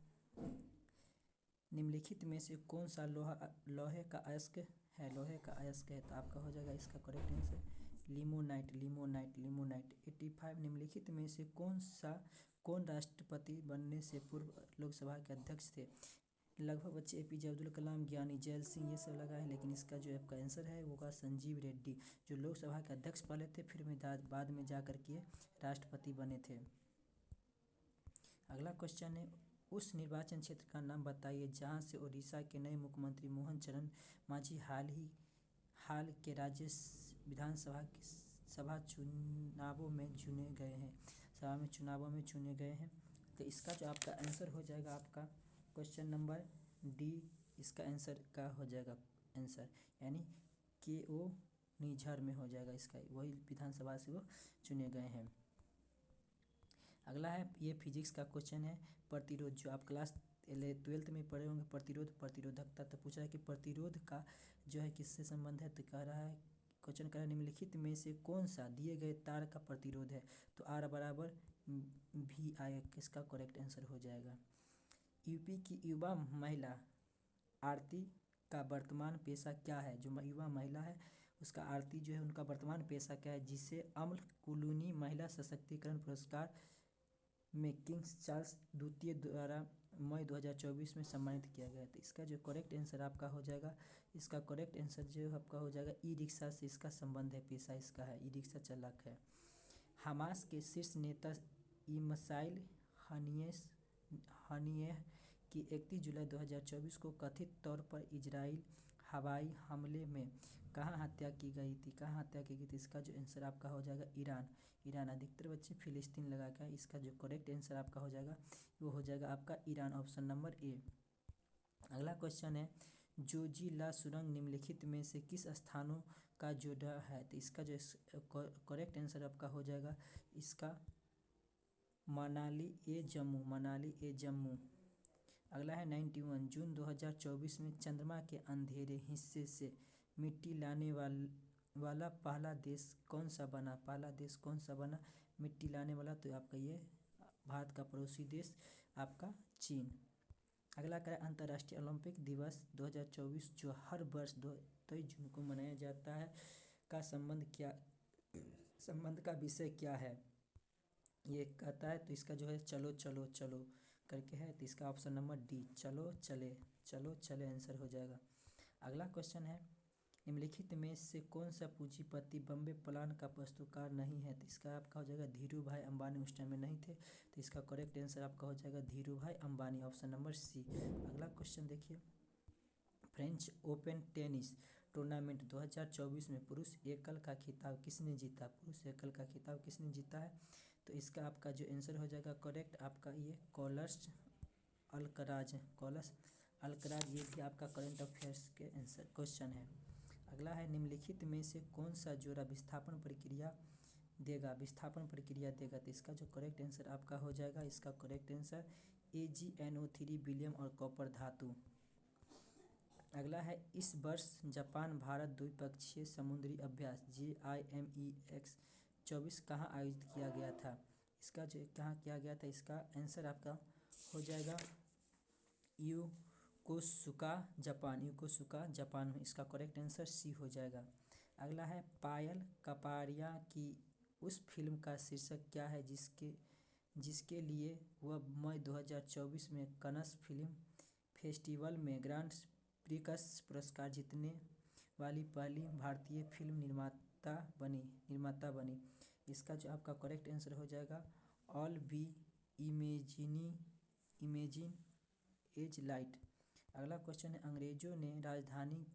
निम्नलिखित में से कौन सा लोहे का अयस्क है? तो आपका हो जाएगा इसका करेक्ट आंसर लिमोनाइट। 85 निम्नलिखित में से कौन राष्ट्रपति बनने से पूर्व लोकसभा के अध्यक्ष थे? लगभग बच्चे APJ अब्दुल कलाम, ज्ञानी जैल सिंह, ये सब लगा है, लेकिन इसका जो आपका आंसर है वो होगा संजीव रेड्डी, जो लोकसभा के अध्यक्ष पहले थे, फिर में बाद में जा करके राष्ट्रपति बने थे। अगला क्वेश्चन है, उस निर्वाचन क्षेत्र का नाम बताइए जहां से उड़ीसा के नए मुख्यमंत्री मोहन चरण मांझी हाल के राज्य विधानसभा चुनावों में चुने गए हैं। तो इसका जो आपका आंसर हो जाएगा आपका क्वेश्चन नंबर डी, इसका आंसर का हो जाएगा आंसर, यानी KO निझर में हो जाएगा इसका, वही विधानसभा से वो चुने गए हैं। अगला है, ये फिजिक्स का क्वेश्चन है, प्रतिरोध, जो आप क्लास 12th में पढ़े होंगे, प्रतिरोधकता। तो पूछा है कि प्रतिरोध का जो है किससे संबंध है? तो कह रहा है क्वेश्चन कह रहा है निम्नलिखित में से कौन सा दिए गए तार का प्रतिरोध है? तो R बराबर VI इसका करेक्ट आंसर हो जाएगा। यूपी की युवा महिला आरती का वर्तमान पेशा क्या है? जो युवा महिला है उसका आरती जो है उनका वर्तमान पेशा क्या है, जिसे अमल कुलूनी महिला सशक्तिकरण पुरस्कार में किंग्स चार्ल्स द्वितीय द्वारा मई 2024 में सम्मानित किया गया। तो इसका जो करेक्ट आंसर आपका हो जाएगा, इसका करेक्ट आंसर जो आपका हो जाएगा ई-रिक्शा से इसका संबंध है, पेशा इसका है, ई-रिक्शा चालक है। हमास के शीर्ष नेता इस्माइल हनियह की 31 जुलाई 2024 को कथित तौर पर इजराइल हवाई हमले में कहाँ हत्या की गई थी? इसका जो आंसर आपका हो जाएगा ईरान। अधिकतर बच्चे फिलिस्तीन लगा के, इसका जो करेक्ट आंसर आपका हो जाएगा वो हो जाएगा आपका ईरान, ऑप्शन नंबर ए। अगला क्वेश्चन है, जोजिला सुरंग निम्नलिखित में से किस स्थानों का जोड़ा है? तो इसका जो करेक्ट आंसर आपका हो जाएगा इसका मनाली ए जम्मू। अगला है 91 जून 2024 में चंद्रमा के अंधेरे हिस्से से मिट्टी लाने वाला पहला देश कौन सा बना मिट्टी लाने वाला? तो आपका ये भारत का पड़ोसी देश आपका चीन। अगला क्या है, अंतर्राष्ट्रीय ओलंपिक दिवस 2024 जो हर वर्ष 23 जून को मनाया जाता है का संबंध का विषय क्या है? ये कहता है, तो इसका जो है चलो चलो चलो करके है, तो इसका ऑप्शन नंबर डी चलो चले आंसर हो जाएगा। अगला क्वेश्चन है, निम्नलिखित में से कौन सा पूंजीपति बॉम्बे प्लान का पुरस्कार नहीं है? तो इसका आपका हो जाएगा धीरू भाई अंबानी, उस टाइम में नहीं थे, तो इसका करेक्ट आंसर आपका हो जाएगा धीरू भाई अंबानी, ऑप्शन नंबर सी। अगला क्वेश्चन देखिए, फ्रेंच ओपन टेनिस टूर्नामेंट 2024 में पुरुष एकल का खिताब किसने जीता? पुरुष एकल का खिताब किसने जीता है? तो इसका आपका जो आंसर हो जाएगा करेक्ट आपका ये कॉलर्स अल्कराज, कॉलस अल्कराज, ये भी आपका करंट अफेयर्स के आंसर क्वेश्चन है। अगला है, निम्नलिखित में से कौन सा जोड़ा विस्थापन प्रक्रिया देगा? तो इसका जो करेक्ट आंसर आपका हो जाएगा, इसका करेक्ट आंसर AgNO3 विलियम और कॉपर धातु। अगला है, इस वर्ष जापान भारत द्विपक्षीय समुद्री अभ्यास JIMEX-24 कहाँ आयोजित किया गया था? इसका जो कहाँ किया गया था, इसका आंसर आपका हो जाएगा योकोसुका जापान में, इसका करेक्ट आंसर सी हो जाएगा। अगला है, पायल कपाड़िया की उस फिल्म का शीर्षक क्या है जिसके लिए वह मई 2024 में कान्स फिल्म फेस्टिवल में ग्रांड प्रिक्स पुरस्कार जीतने वाली पहली भारतीय फिल्म निर्माता बनी? इसका जो आपका करेक्ट आंसर हो जाएगा all we imagine as light. अगला क्वेश्चन है, अंग्रेजों ने राजधानी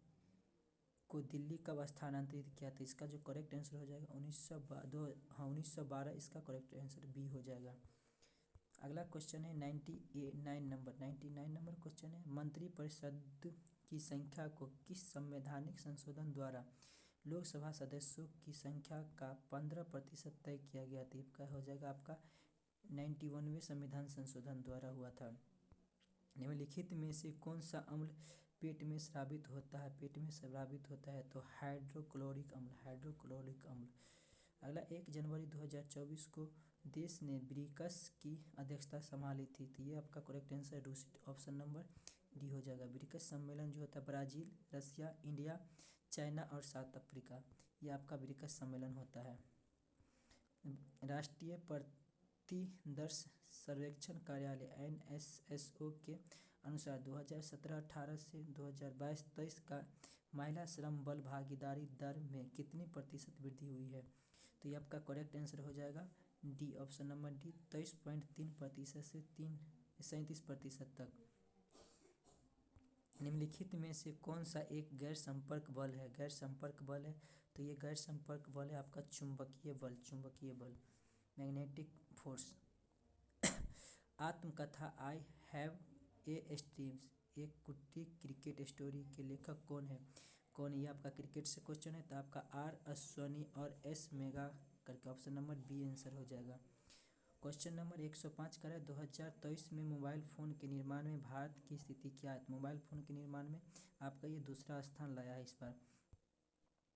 को दिल्ली कब स्थानांतरित किया था? इसका जो करेक्ट आंसर हो जाएगा 1912, इसका करेक्ट आंसर बी हो जाएगा। अगला क्वेश्चन है 99 नंबर क्वेश्चन है, मंत्रिपरिषद की संख्या को किस संवैधानिक संशोधन द्वारा लोकसभा सदस्यों की संख्या का 15% तय किया गया था? इसका हो जाएगा आपका 91वें संविधान संशोधन द्वारा हुआ था। निम्नलिखित में से कौन सा अम्ल पेट में स्रावित होता है? तो हाइड्रोक्लोरिक अम्ल। अगला, 1 जनवरी 2024 को देश ने ब्रिक्स की अध्यक्षता संभाली थी, तो ये आपका करेक्ट आंसर रूसी, ऑप्शन नंबर डी हो जाएगा। ब्रिक्स सम्मेलन जो होता है ब्राजील, रसिया, इंडिया, चाइना और साउथ अफ्रीका, ये आपका ब्रिक्स सम्मेलन होता है। राष्ट्रीय प्रतिदर्श सर्वेक्षण कार्यालय NSSO के अनुसार 2017-18 से 2022-23 का महिला श्रम बल भागीदारी दर में कितनी प्रतिशत वृद्धि हुई है? तो ये आपका करेक्ट आंसर हो जाएगा डी, ऑप्शन नंबर डी, 23.3% से 37% तक। निम्नलिखित में से कौन सा एक गैर संपर्क बल है? तो ये गैर संपर्क बल है आपका चुंबकीय बल, मैग्नेटिक फोर्स। आत्मकथा आई हैव ए स्ट्रीम्स, एक कुट्टी क्रिकेट स्टोरी के लेखक कौन है? ये आपका क्रिकेट से क्वेश्चन है, तो आपका R अश्वनी और S मेगा करके ऑप्शन नंबर बी आंसर हो जाएगा। क्वेश्चन नंबर 105 का है, 2023 में मोबाइल फ़ोन के निर्माण में भारत की स्थिति क्या है? तो मोबाइल फ़ोन के निर्माण में आपका ये दूसरा स्थान लाया है इस बार।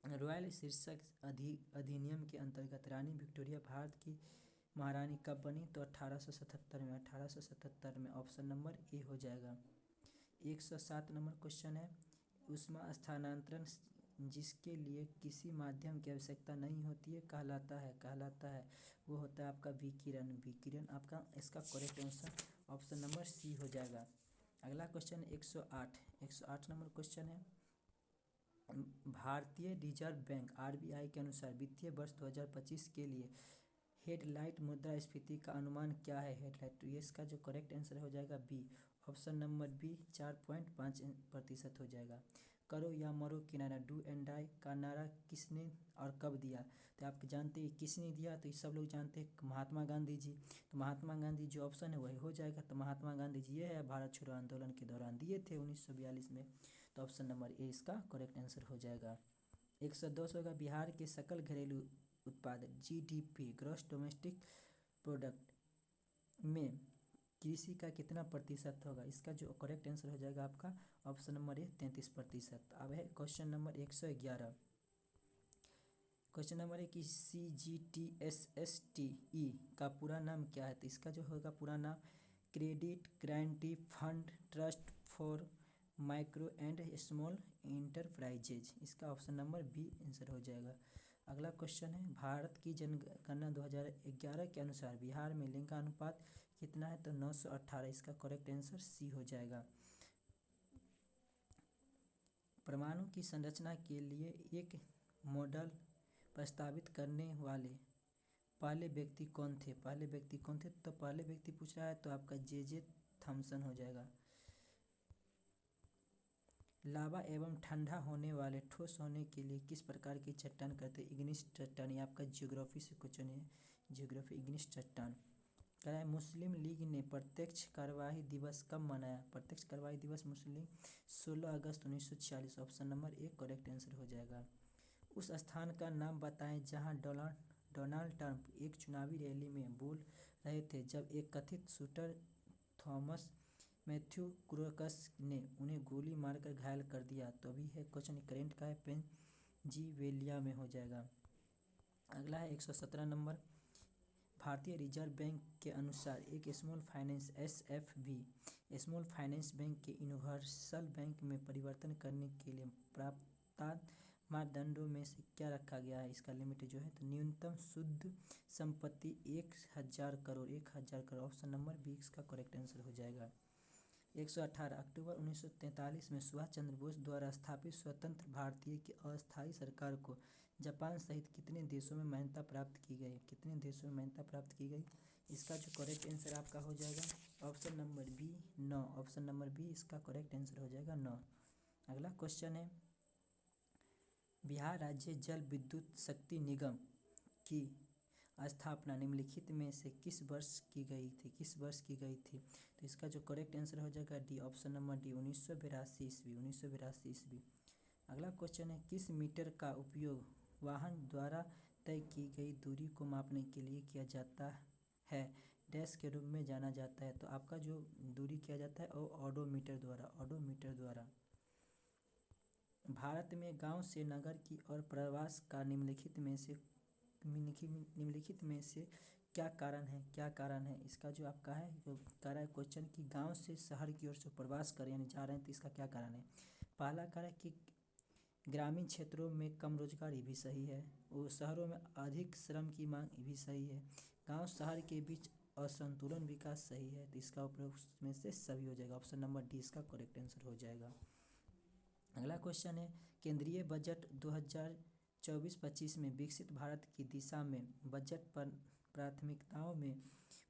रॉयल शीर्षक अधिनियम के अंतर्गत रानी विक्टोरिया भारत की महारानी कब बनी? तो 1877 में, ऑप्शन नंबर ए हो जाएगा। 107 नंबर क्वेश्चन है, ऊष्मा स्थानांतरण जिसके लिए किसी माध्यम की आवश्यकता नहीं होती है कहलाता है, वो होता है आपका विकिरण आपका, इसका correct answer option number C हो जाएगा। अगला क्वेश्चन 108 नंबर क्वेश्चन है, भारतीय रिजर्व बैंक RBI के अनुसार वित्तीय वर्ष 2025 के लिए हेडलाइट मुद्रास्फीति का अनुमान क्या है? हेडलाइट, ये इसका जो करेक्ट आंसर हो जाएगा बी, ऑप्शन नंबर बी, 4.5% हो जाएगा। करो या मरो किनारा, डू एंड डाई का नारा किसने और कब दिया? तो आप जानते हैं किसने दिया, तो सब लोग जानते हैं महात्मा गांधी जी, तो महात्मा गांधी जो ऑप्शन है वही हो जाएगा। तो महात्मा गांधी जी ये है भारत छोड़ो आंदोलन के दौरान दिए थे 1942 में, तो ऑप्शन नंबर ए इसका करेक्ट आंसर हो जाएगा। 110 होगा, बिहार के सकल घरेलू उत्पाद GDP ग्रॉस डोमेस्टिक प्रोडक्ट में कृषि का कितना प्रतिशत होगा? इसका जो करेक्ट आंसर हो जाएगा आपका ऑप्शन नंबर ए 33%। अब है क्वेश्चन नंबर 111। क्वेश्चन नंबर है कि CGTSSTE का पूरा नाम क्या है? तो इसका जो होगा पूरा नाम credit guarantee fund trust for micro and small enterprises, इसका ऑप्शन नंबर बी आंसर हो जाएगा। अगला क्वेश्चन है, भारत की जनगणना 2011 के अनुसार बिहार में लिंगानुपात कितना है? तो 918, इसका करेक्ट आंसर सी हो जाएगा। परमाणु की संरचना के लिए एक मॉडल प्रस्तावित करने वाले पहले व्यक्ति कौन थे? तो पहले व्यक्ति पूछ रहा है तो आपका जे थॉमसन हो जाएगा। लावा एवं ठंडा होने वाले ठोस होने के लिए किस प्रकार की चट्टान कहते हैं? इग्निस चट्टान। ये आपका जियोग्राफी से क्वेश्चन है, जियोग्राफी इग्निस चट्टान। कह रहा है मुस्लिम लीग ने प्रत्यक्ष कार्यवाही दिवस कब मनाया? प्रत्यक्ष कार्यवाही दिवस मुस्लिम 16 अगस्त 1946। Option number A correct answer हो जाएगा। उस स्थान का नाम बताएं जहां डोनाल्ड ट्रंप एक चुनावी रैली में बोल रहे थे जब एक कथित शूटर थॉमस मैथ्यू क्रोकस ने उन्हें गोली मारकर घायल कर दिया। तो अभी है क्वेश्चन करेंट का है, पेंजिवेलिया में हो जाएगा। अगला है 117 नंबर। भारतीय रिजर्व बैंक के अनुसार एक small finance SFB small finance bank के यूनिवर्सल बैंक में परिवर्तन करने के लिए प्राप्त मापदंडों में से क्या रखा गया है? इसका लिमिट जो है तो न्यूनतम शुद्ध संपत्ति 1000 करोड़। ऑप्शन नंबर बी इसका करेक्ट आंसर हो जाएगा। 118 अक्टूबर 1943 में सुभाष चंद्र बोस द्वारा स्थापित स्वतंत्र भारतीय की अस्थायी सरकार को जापान सहित कितने देशों में मान्यता प्राप्त की गई? कितने देशों में मान्यता प्राप्त की गई? इसका जो करेक्ट आंसर आपका हो जाएगा option number B 9। Option number B इसका करेक्ट आंसर हो जाएगा 9। अगला क्वेश्चन है बिहार राज्य जल विद्युत शक्ति निगम की स्थापना निम्नलिखित में से किस वर्ष की गई थी? तो इसका जो करेक्ट आंसर हो जाएगा डी। ऑप्शन नंबर डी 1982 ईस्वी। अगला क्वेश्चन है किस मीटर का उपयोग वाहन द्वारा तय की गई दूरी को मापने के लिए किया जाता है डैश के रूप में जाना जाता है? तो आपका जो दूरी किया जाता है वो ऑडोमीटर द्वारा। भारत में गांव से नगर की ओर प्रवास का निम्नलिखित में से क्या कारण है? इसका जो आपका है जो कह रहा है क्वेश्चन कि गांव से शहर की ओर से प्रवास कर यानी जा रहे हैं तो इसका क्या कारण है? पहला कारण है कि ग्रामीण क्षेत्रों में कम रोजगार, ये भी सही है। और शहरों में अधिक श्रम की मांग, ये भी सही है। गांव शहर के बीच असंतुलन विकास, सही है। तो इसका उपयोग में से सभी हो जाएगा। ऑप्शन नंबर डी इसका करेक्ट आंसर हो जाएगा। अगला क्वेश्चन है केंद्रीय बजट 2024-25 में विकसित भारत की दिशा में बजट पर प्राथमिकताओं में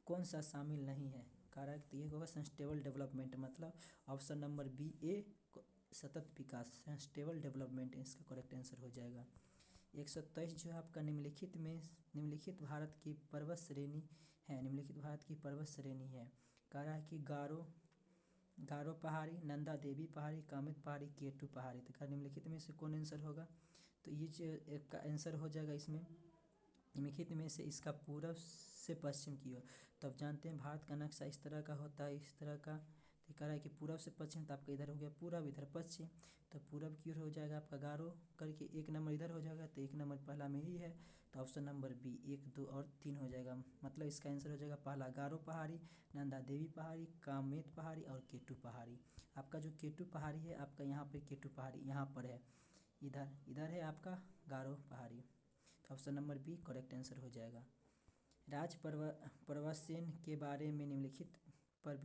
कौन सा शामिल नहीं है? करेक्ट ये होगा सस्टेनेबल डेवलपमेंट, मतलब ऑप्शन नंबर बी ए सतत विकास, सस्टेनेबल डेवलपमेंट इसका करेक्ट आंसर हो जाएगा। 123 जो है आपका निम्नलिखित भारत की पर्वत श्रेणी है। कह रहा है कि गारो पहाड़ी, नंदा देवी पहाड़ी, कामित पहाड़ी, केटू पहाड़ी। तो निम्नलिखित में से कौन आंसर होगा? तो ये जो एक का आंसर हो जाएगा इसमें निम्नलिखित में से इसका पूर्व से पश्चिम की ओर। तो आप जानते हैं भारत का नक्शा इस तरह का होता है, इस तरह का। तो कह रहा है कि पूर्व से पश्चिम, तो आपका इधर हो गया पूर्व, इधर पश्चिम। तो पूर्व की ओर हो जाएगा आपका गारो करके 1 नंबर इधर हो जाएगा। तो 1 नंबर पहला में ही है, तो ऑप्शन नंबर बी 1, 2 और 3 हो जाएगा। मतलब इसका आंसर हो जाएगा पहला गारो पहाड़ी, नंदा देवी पहाड़ी, कामेत पहाड़ी और केटू पहाड़ी। आपका जो केटू पहाड़ी है आपका यहाँ पे केटू पहाड़ी यहाँ पर है, इधर है आपका गारो पहाड़ी। तो option number B correct answer हो जाएगा। राज प्रवसन के बारे में निम्नलिखित पर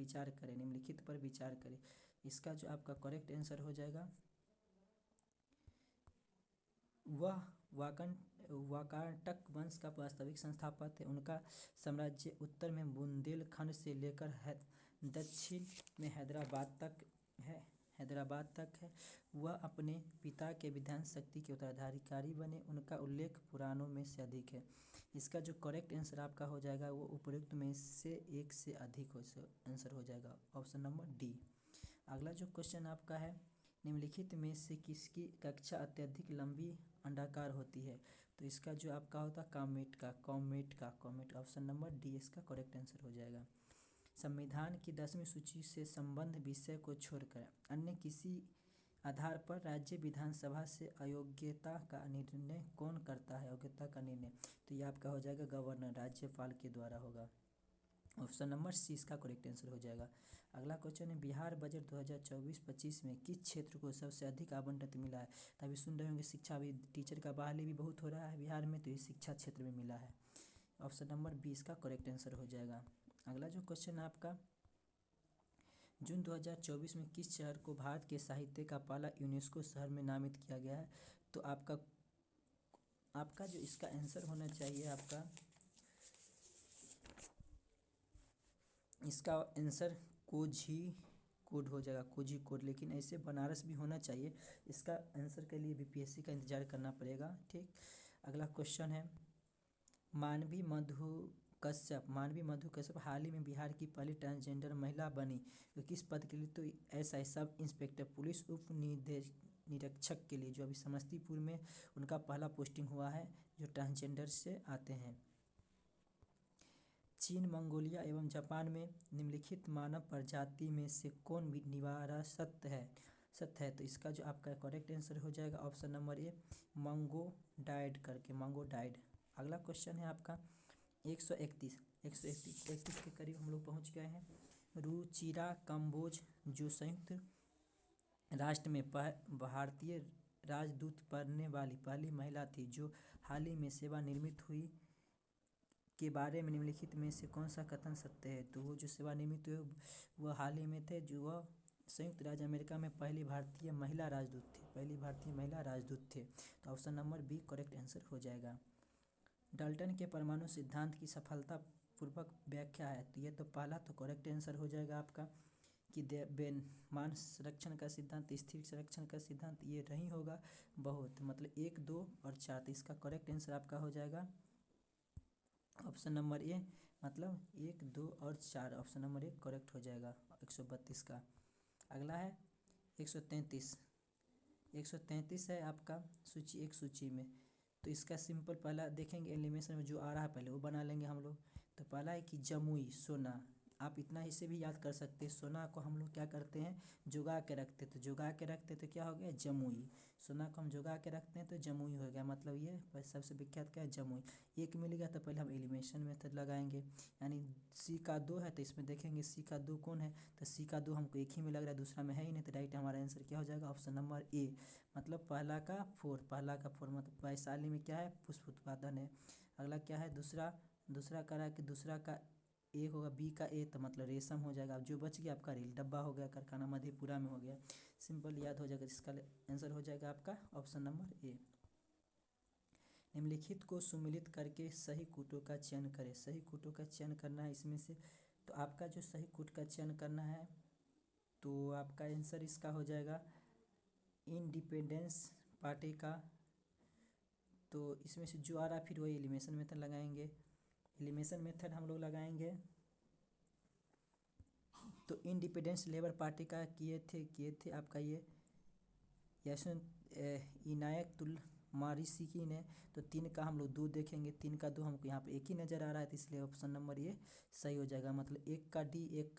विचार करें। इसका जो आपका करेक्ट आंसर हो जाएगा वह वाकाटक वंश का वास्तविक संस्थापक थे। उनका साम्राज्य उत्तर में बुंदेलखंड से लेकर दक्षिण में हैदराबाद तक है। वह अपने पिता के विधान शक्ति के उत्तराधिकारी बने। उनका उल्लेख पुराणों में से अधिक है। इसका जो करेक्ट आंसर आपका हो जाएगा वो उपयुक्त में से एक से अधिक आंसर हो जाएगा। Option number D. अगला जो क्वेश्चन आपका है निम्नलिखित में से किसकी कक्षा अत्यधिक लंबी अंडाकार होती है? तो इसका जो आपका होता है कॉमेट का। ऑप्शन नंबर डी इसका करेक्ट आंसर हो जाएगा। संविधान की 10वीं सूची से संबद्ध विषय को छोड़कर अन्य किसी आधार पर राज्य विधानसभा से अयोग्यता का निर्णय कौन करता है? तो ये आपका हो जाएगा गवर्नर, राज्यपाल के द्वारा होगा। ऑप्शन नंबर सी इसका करेक्ट आंसर हो जाएगा। अगला क्वेश्चन है बिहार बजट 2024-25 में किस क्षेत्र को सबसे अधिक आवंटित मिला है? तभी सुन रहे होंगे शिक्षा भी, टीचर का बहाली भी बहुत हो रहा है बिहार में, तो ये शिक्षा क्षेत्र में मिला है। ऑप्शन नंबर बी इसका करेक्ट आंसर हो जाएगा। अगला जो क्वेश्चन है आपका जून 2024 में किस शहर को भारत के साहित्य का पहला यूनेस्को शहर में नामित किया गया है? तो आपका जो इसका आंसर होना चाहिए, आपका इसका आंसर कोझीकोड हो जाएगा, कोझीकोड। लेकिन ऐसे बनारस भी होना चाहिए। इसका आंसर के लिए बीपीएससी का इंतजार करना पड़ेगा। ठीक, अगला क्वेश्चन है, मानवी मधु कश्यप हाल ही में बिहार की पहली ट्रांसजेंडर महिला बनी। तो किस पद के लिए? तो एसआई सब इंस्पेक्टर पुलिस उप निरीक्षक के लिए, जो अभी समस्तीपुर में उनका पहला पोस्टिंग हुआ है, जो ट्रांसजेंडर से आते हैं। चीन, मंगोलिया एवं जापान में निम्नलिखित मानव प्रजाति में से कौन निवारसत है? तो इसका जो आपका करेक्ट आंसर हो जाएगा ऑप्शन नंबर ए, मंगोडाइड करके, मंगोडाइड। अगला क्वेश्चन है आपका 131 के करीब हम लोग पहुंच गए हैं। रुचिरा कंबोज जो संयुक्त राष्ट्र में भारतीय राजदूत बनने वाली पहली महिला थी, जो हाल ही में सेवानिवृत्त हुई, के बारे में निम्नलिखित में से कौन सा कथन सत्य है? तो वो जो सेवानिवृत्त हुए वह हाल ही में थे, जो वह संयुक्त राज्य अमेरिका में पहली भारतीय महिला राजदूत थे। तो option number B correct answer हो जाएगा। डाल्टन के परमाणु सिद्धांत की सफलतापूर्वक व्याख्या है। तो ये तो पहला तो करेक्ट आंसर हो जाएगा आपका कि मान संरक्षण का सिद्धांत, स्थिर संरक्षण का सिद्धांत, ये नहीं होगा बहुत, मतलब 1, 2 और 4। तो इसका करेक्ट आंसर आपका हो जाएगा ऑप्शन नंबर ए, मतलब 1, 2 और 4। ऑप्शन नंबर ए करेक्ट हो जाएगा 132 का। अगला है 133 है आपका सूची में। तो इसका सिंपल पहला देखेंगे, एलिमिनेशन में जो आ रहा है पहले वो बना लेंगे हम लोग। तो पहला है कि जमुई सोना, आप इतना इसे भी याद कर सकते हैं। सोना को हम लोग क्या करते हैं, जुगा के रखते, तो जुगा के रखते तो क्या हो गया, जमुई। सोना को हम जुगा के रखते हैं तो जमुई हो गया, मतलब ये सबसे विख्यात क्या है, जमुई। एक मिल गया तो पहले हम एलिमिनेशन मेथड लगाएंगे, यानी सी का 2 है तो इसमें देखेंगे सी का 2 कौन है, तो सी का 2 हमको एक ही में लग रहा है, दूसरा में है ही नहीं, तो राइट हमारा आंसर क्या हो जाएगा ऑप्शन नंबर ए, मतलब पहला का 4 मतलब वैशाली में क्या है, पुष्प उत्पादन है। अगला क्या है, दूसरा करा कि दूसरा का ए होगा, बी का ए तो मतलब रेशम हो जाएगा। अब जो बच गया आपका रेल डब्बा हो गया, कारखाना मधेपुरा में हो गया। सिंपल याद हो जाएगा, इसका आंसर हो जाएगा आपका ऑप्शन नंबर ए। निम्नलिखित को सुमिलित करके सही कूटों का चयन करें। सही कूटों का चयन करना है इसमें से, तो आपका जो सही कूट का चयन करना है, तो आपका आंसर इसका हो जाएगा इंडिपेंडेंस पार्टी का। तो इसमें से जो आ रहा फिर वही एलिमिनेशन मेथड लगाएंगे। एलिमिनेशन मेथड हम लोग लगाएंगे तो इंडिपेंडेंस लेबर पार्टी का किए थे आपका ये इनायतुल मारिसिकी ने। तो 3 का हम लोग 2 देखेंगे, 3 का 2 हमको यहाँ पे एक ही नज़र आ रहा है, तो इसलिए ऑप्शन नंबर ये सही हो जाएगा। मतलब 1 का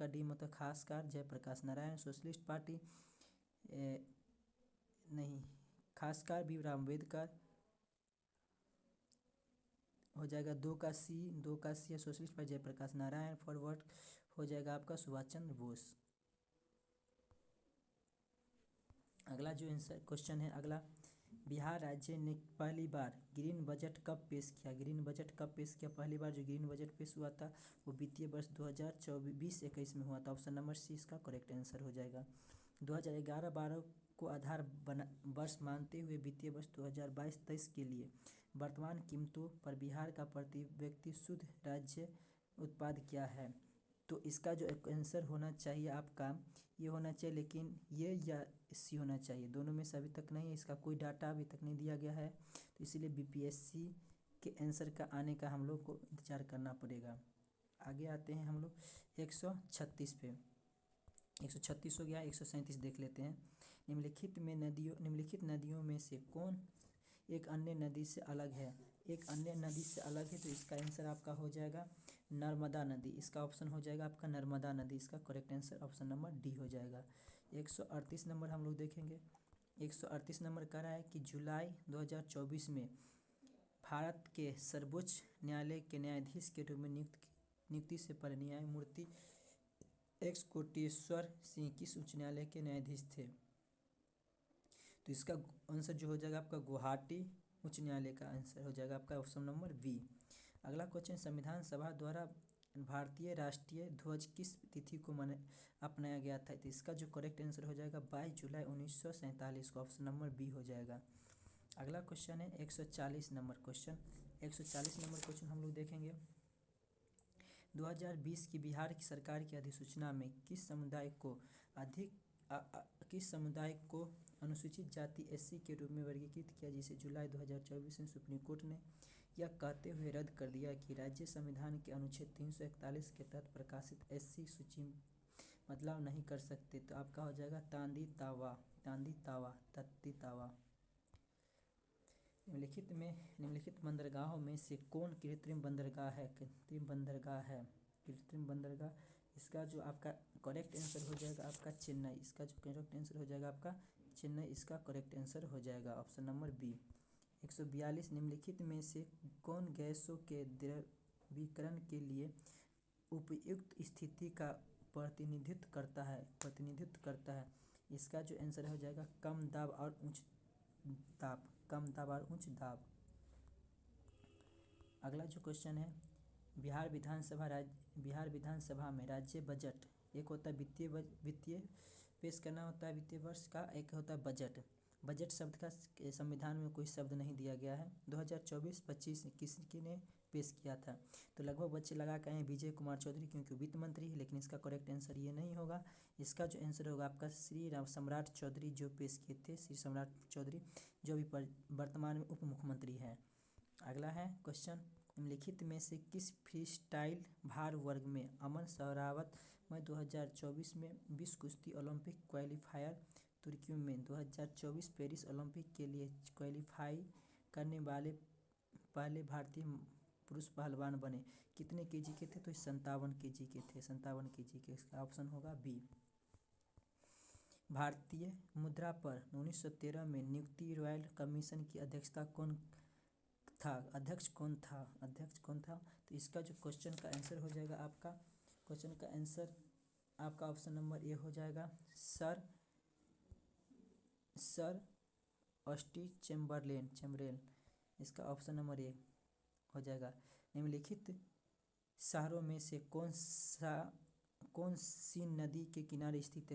डी मतलब खासकर जयप्रकाश नारायण सोशलिस्ट पार्टी, नहीं खासकर भीमराव अम्बेडकर हो जाएगा। 2 का सी है socialist party Jayaprakash Narayan. Forward हो जाएगा आपका सुभाष चंद्र बोस। अगला जो आंसर क्वेश्चन है, अगला बिहार राज्य ने पहली बार ग्रीन बजट कब पेश किया? ग्रीन बजट कब पेश किया? पहली बार जो ग्रीन बजट पेश हुआ था वो वित्तीय वर्ष 2024-21 में हुआ था। ऑप्शन नंबर सी इसका करेक्ट आंसर हो जाएगा। 2011-12 को आधार वर्ष मानते हुए वित्तीय वर्ष 2022-23 के लिए वर्तमान कीमतों पर बिहार का प्रति व्यक्ति शुद्ध राज्य उत्पाद क्या है? तो इसका जो आंसर होना चाहिए आपका ये होना चाहिए, लेकिन ये या सी होना चाहिए, दोनों में से अभी तक नहीं है। इसका कोई डाटा अभी तक नहीं दिया गया है, तो इसीलिए बीपीएससी के आंसर का आने का हम लोग को इंतजार करना पड़ेगा। आगे आते हैं हम लोग 136 पे। 136 हो गया, 137 देख लेते हैं। निम्नलिखित नदियों में से कौन एक अन्य नदी से अलग है? एक अन्य नदी से अलग है, तो इसका आंसर आपका हो जाएगा नर्मदा नदी। इसका ऑप्शन हो जाएगा आपका नर्मदा नदी। इसका correct answer option number D हो जाएगा। 138 नंबर हम लोग देखेंगे। 138 नंबर कह रहा है कि जुलाई 2024 में भारत के सर्वोच्च न्यायालय के न्यायाधीश के रूप में नियुक्ति से पहले न्यायमूर्ति एक्स कोटेश्वर सिंह किस उच्च न्यायालय के न्यायाधीश थे? तो इसका आंसर जो हो जाएगा आपका गुवाहाटी उच्च न्यायालय का आंसर हो जाएगा आपका ऑप्शन नंबर बी। अगला क्वेश्चन, संविधान सभा द्वारा भारतीय राष्ट्रीय ध्वज किस तिथि को अपनाया गया था? तो इसका जो करेक्ट आंसर हो जाएगा 22 जुलाई 1947 को, ऑप्शन नंबर बी हो जाएगा। अगला क्वेश्चन है 140 नंबर क्वेश्चन। 140 नंबर क्वेश्चन हम लोग देखेंगे। 2020 की बिहार की सरकार की अधिसूचना में किस समुदाय को अनुसूचित जाति एससी के रूप में वर्गीकृत किया, जिसे जुलाई 2024 में सुप्रीम कोर्ट ने यह कहते हुए रद्द कर दिया कि राज्य संविधान के अनुच्छेद 341 के तहत प्रकाशित एससी सूची में बदलाव नहीं कर सकते? तो आपका हो जाएगा तांदी तावा तत्ती तावा। निम्नलिखित बंदरगाहों में से कौन कृत्रिम बंदरगाह है? कृत्रिम बंदरगाह, इसका जो आपका करेक्ट आंसर हो जाएगा आपका चेन्नई। इसका जो करेक्ट आंसर हो जाएगा आपका चेन्नई, इसका करेक्ट आंसर हो जाएगा ऑप्शन नंबर बी। 142 निम्नलिखित में से कौन गैसों के द्रवीकरण के लिए उपयुक्त स्थिति का प्रतिनिधित्व करता है? इसका जो आंसर हो जाएगा कम दाब और उच्च दाब। अगला जो क्वेश्चन है, बिहार विधानसभा में राज्य बजट, एक होता है वित्तीय पेश करना होता है वित्तीय वर्ष का, एक होता है बजट शब्द का संविधान में कोई शब्द नहीं दिया गया है। 2024-25 किसने ने पेश किया था? तो लगभग बच्चे लगा के आए विजय कुमार चौधरी, क्योंकि वित्त मंत्री है, लेकिन इसका करेक्ट आंसर ये नहीं होगा। इसका जो आंसर होगा आपका श्री सम्राट चौधरी जो पेश किए थे, श्री सम्राट चौधरी जो भी वर्तमान में उप मुख्यमंत्री हैं। अगला है क्वेश्चन, निम्नलिखित में से किस फ्री स्टाइल भार वर्ग में अमन शरावत में 2024 में विश्व कुश्ती ओलंपिक क्वालिफायर तुर्की में 2024 पेरिस ओलंपिक के लिए क्वालिफाई करने वाले पहले भारतीय पुरुष पहलवान बने? कितने केजी के थे? तो 57 केजी के थे, 57 केजी के। इसका ऑप्शन होगा बी। भारतीय मुद्रा पर 1913 में नियुक्ति रॉयल कमीशन की अध्यक्षता अध्यक्ष कौन था? तो इसका जो क्वेश्चन का आंसर हो जाएगा आपका ऑप्शन नंबर ए हो जाएगा सर ऑस्टी चैम्बरलेन। इसका ऑप्शन नंबर ए हो जाएगा। निम्नलिखित शहरों में से कौन सी नदी के किनारे स्थित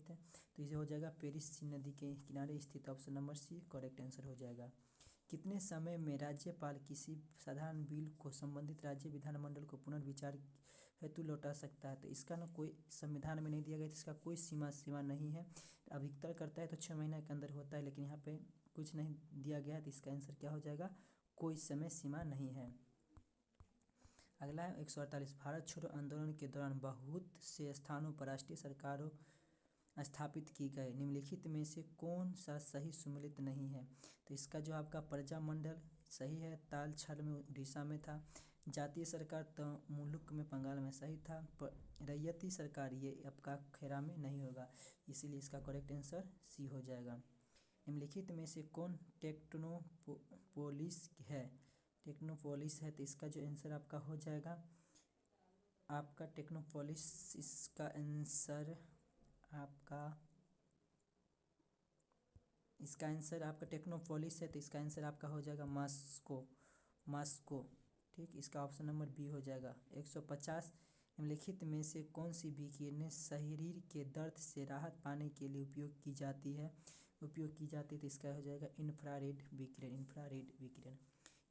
है? तो इसे हो जाएगा पेरिस सीन नदी के किनारे स्थित, option number C correct answer हो जाएगा। कितने समय में राज्यपाल किसी साधारण बिल को संबंधित राज्य विधानमंडल को पुनर्विचार हेतु लौटा सकता है? तो इसका ना कोई संविधान में नहीं दिया गया, तो इसका कोई सीमा नहीं है। अधिकतर करता है तो 6 महीने के अंदर होता है, लेकिन यहाँ पे कुछ नहीं दिया गया है, तो इसका आंसर क्या हो जाएगा? कोई समय सीमा नहीं है। अगला है 148, भारत छोड़ो आंदोलन के दौरान बहुत से स्थानों पर राष्ट्रीय सरकारों स्थापित की गए, निम्नलिखित में से कौन सा सही सम्मिलित नहीं है? तो इसका जो आपका प्रजामंडल सही है, ताल छल में उड़ीसा में था, जातीय सरकार तो मुलुक में बंगाल में सही था, रैयती सरकार ये आपका खेरा में नहीं होगा, इसीलिए इसका करेक्ट आंसर सी हो जाएगा। निम्नलिखित में से कौन टेक्नोपोलिस है? तो इसका जो आंसर आपका हो जाएगा आपका टेक्नोपोलिस। इसका आंसर आपका टेक्नोपोलिस है, तो इसका आंसर आपका हो जाएगा मॉस्को। ठीक, इसका ऑप्शन नंबर बी हो जाएगा। 150, निम्नलिखित में से कौन सी विकिरण शरीर के दर्द से राहत पाने के लिए उपयोग की जाती है? तो इसका हो जाएगा इंफ्रारेड विकिरण।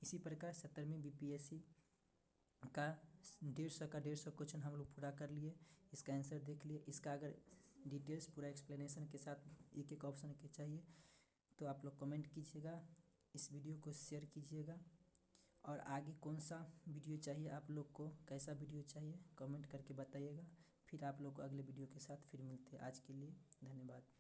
इसी प्रकार 17वीं बीपीएससी का 150 क्वेश्चन हम लोग पूरा कर लिए। इसका आंसर देख लिए। इसका अगर डिटेल्स पूरा एक्सप्लेनेशन के साथ एक ऑप्शन के चाहिए तो आप लोग कमेंट कीजिएगा, इस वीडियो को शेयर कीजिएगा, और आगे कौन सा वीडियो चाहिए आप लोग को, कैसा वीडियो चाहिए कमेंट करके बताइएगा। फिर आप लोग को अगले वीडियो के साथ फिर मिलते हैं। आज के लिए धन्यवाद।